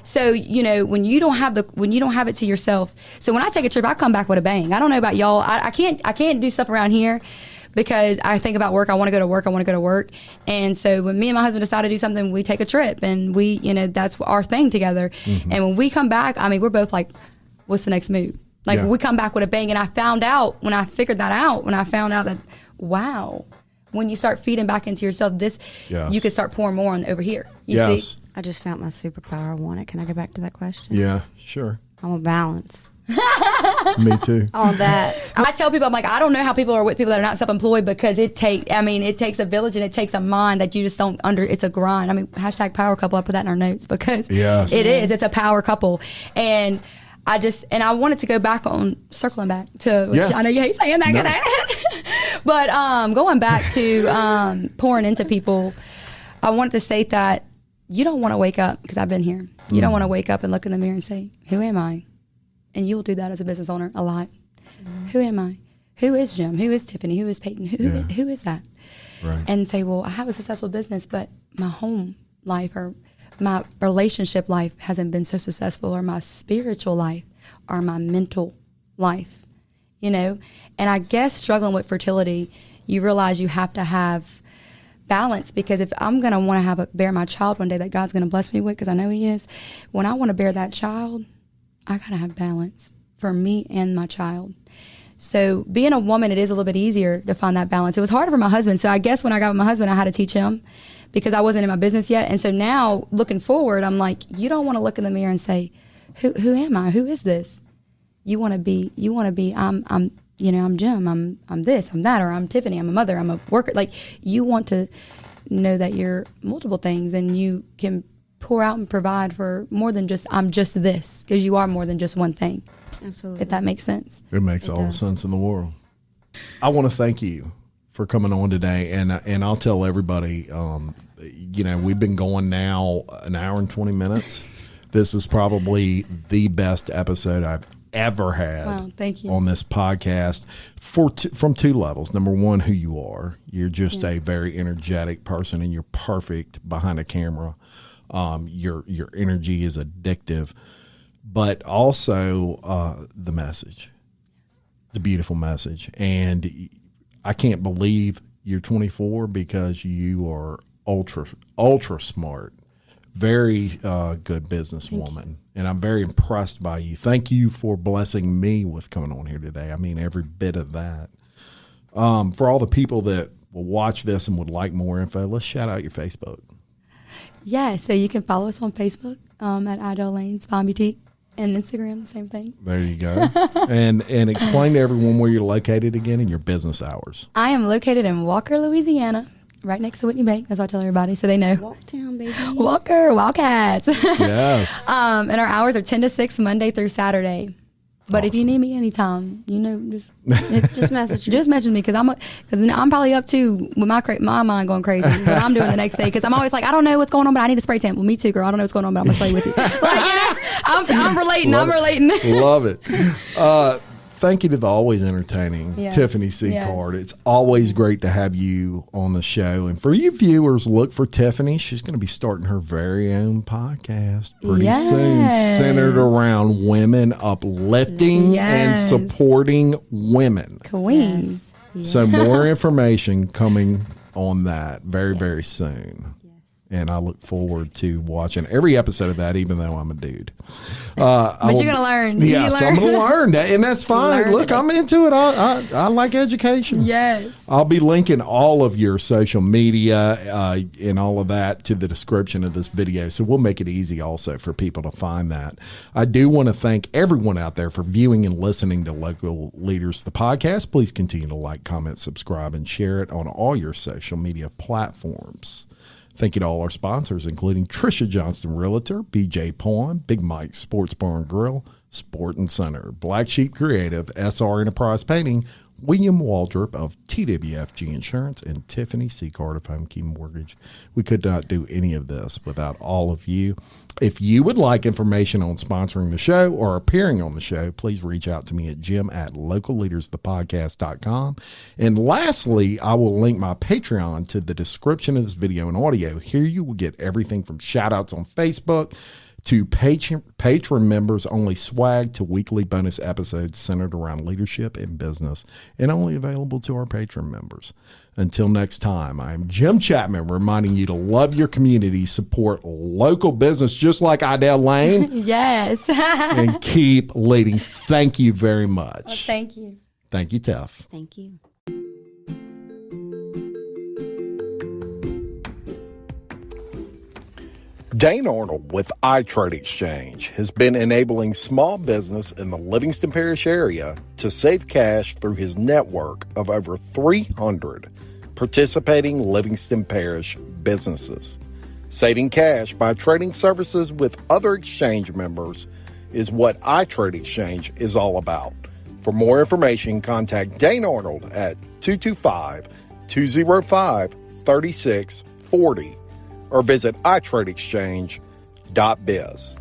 So, when you don't have it to yourself. So when I take a trip, I come back with a bang. I don't know about y'all. I can't do stuff around here, because I think about work. I want to go to work. And so when me and my husband decide to do something, we take a trip, and we, that's our thing together. And when we come back, I mean, we're both like, what's the next move? Like we come back with a bang. And I found out when I figured that out, that, wow, when you start feeding back into yourself, you can start pouring more on over here. You see? I just found my superpower. I want it. Can I go back to that question? Yeah, sure. I want balance. Me too. All that. I tell people, I'm like, I don't know how people are with people that are not self-employed, because it takes a village, and it takes a mind that you just don't it's a grind. I mean, #power couple, I put that in our notes, because it's a power couple. And I wanted to go back on circling back to, which I know you hate saying that, but going back to pouring into people, I wanted to state that you don't want to wake up, because I've been here. You don't want to wake up and look in the mirror and say, who am I? And you'll do that as a business owner a lot. Who am I? Who is Jim? Who is Tiffany? Who is Payton? Who is that? Right. And say, well, I have a successful business, but my home life or my relationship life hasn't been so successful, or my spiritual life, or my mental life, And I guess struggling with fertility, you realize you have to have balance, because if I'm going to want to bear my child one day that God's going to bless me with, because I know he is, when I want to bear that child, I got to have balance for me and my child. So being a woman, it is a little bit easier to find that balance. It was harder for my husband. So I guess when I got with my husband, I had to teach him, because I wasn't in my business yet. And so now looking forward, I'm like, you don't want to look in the mirror and say, who am I? Who is this? You want to be, I'm Jim, I'm this, I'm that, or I'm Tiffany, I'm a mother, I'm a worker. Like, you want to know that you're multiple things, and you can pour out and provide for more than just, I'm just this, because you are more than just one thing. Absolutely. If that makes sense. It makes all the sense in the world. I want to thank you for coming on today, and I'll tell everybody, we've been going now an hour and 20 minutes. This is probably the best episode I've ever had thank you. On this podcast from two levels. Number one, who you are. You're just a very energetic person, and you're perfect behind a camera. Your energy is addictive, but also the message. It's a beautiful message, and I can't believe you're 24, because you are ultra smart, very good businesswoman, and I'm very impressed by you. Thank you for blessing me with coming on here today. I mean, every bit of that. For all the people that will watch this and would like more info, let's shout out your Facebook. Yeah, so you can follow us on Facebook at Aydell Lane Spa Boutique, and Instagram, same thing. There you go. and explain to everyone where you're located again and your business hours. I am located in Walker, Louisiana, right next to Whitney Bank. That's what I tell everybody, so they know. Walktown, baby. Walker, Wildcats. Yes. And our hours are 10 to 6, Monday through Saturday. But if you need me anytime, just message me. Just message me because I'm probably up too with my mind going crazy. What I'm doing the next day because I'm always like, I don't know what's going on, but I need a spray tan. Well, me too, girl. I don't know what's going on, but I'm gonna spray with you. I'm relating. Love it. Thank you to the always entertaining Tiffany Sicard. It's always great to have you on the show. And for you viewers, look for Tiffany. She's going to be starting her very own podcast pretty soon, centered around women uplifting and supporting women. Queens. So more information coming on that very, very soon. And I look forward to watching every episode of that, even though I'm a dude. But you're going to learn. Yes, I'm going to learn that. And that's fine. Look, I'm into it. I like education. Yes. I'll be linking all of your social media and all of that to the description of this video. So we'll make it easy also for people to find that. I do want to thank everyone out there for viewing and listening to Local Leaders, the podcast. Please continue to like, comment, subscribe, and share it on all your social media platforms. Thank you to all our sponsors, including Trisha Johnston Realtor, BJ Pawn, Big Mike Sports Bar and Grill, Sport and Center, Black Sheep Creative, SR Enterprise Painting, William Waldrop of TWFG Insurance, and Tiffany Sicard of Home Key Mortgage. We could not do any of this without all of you. If you would like information on sponsoring the show or appearing on the show, please reach out to me at jim@localleadersthepodcast.com. And lastly, I will link my Patreon to the description of this video and audio. Here you will get everything from shout-outs on Facebook to patron members only swag to weekly bonus episodes centered around leadership and business and only available to our patron members. Until next time, I'm Jim Chapman reminding you to love your community, support local business just like Aydell Lane. Yes. And keep leading. Thank you very much. Well, thank you. Thank you, Tiff. Thank you. Dane Arnold with iTrade Exchange has been enabling small business in the Livingston Parish area to save cash through his network of over 300 participating Livingston Parish businesses. Saving cash by trading services with other exchange members is what iTrade Exchange is all about. For more information, contact Dane Arnold at 225-205-3640 or visit iTradeExchange.biz.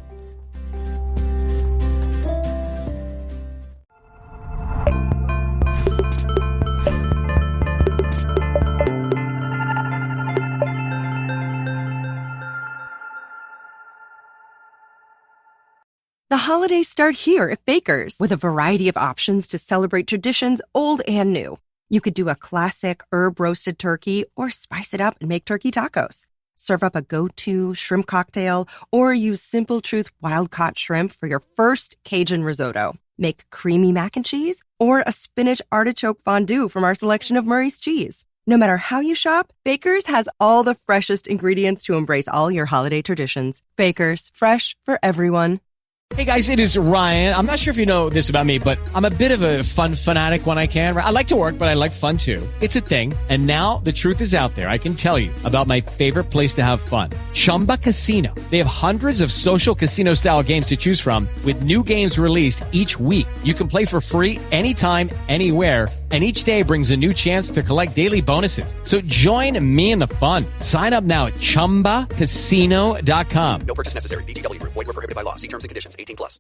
The holidays start here at Baker's with a variety of options to celebrate traditions old and new. You could do a classic herb-roasted turkey or spice it up and make turkey tacos. Serve up a go-to shrimp cocktail or use Simple Truth wild-caught shrimp for your first Cajun risotto. Make creamy mac and cheese or a spinach artichoke fondue from our selection of Murray's cheese. No matter how you shop, Baker's has all the freshest ingredients to embrace all your holiday traditions. Baker's, fresh for everyone. Hey guys, it is Ryan. I'm not sure if you know this about me, but I'm a bit of a fun fanatic when I can. I like to work, but I like fun too. It's a thing. And now the truth is out there. I can tell you about my favorite place to have fun. Chumba Casino. They have hundreds of social casino style games to choose from with new games released each week. You can play for free anytime, anywhere. And each day brings a new chance to collect daily bonuses. So join me in the fun. Sign up now at ChumbaCasino.com. No purchase necessary. VGW Group. Void where prohibited by law. See terms and conditions. 18+.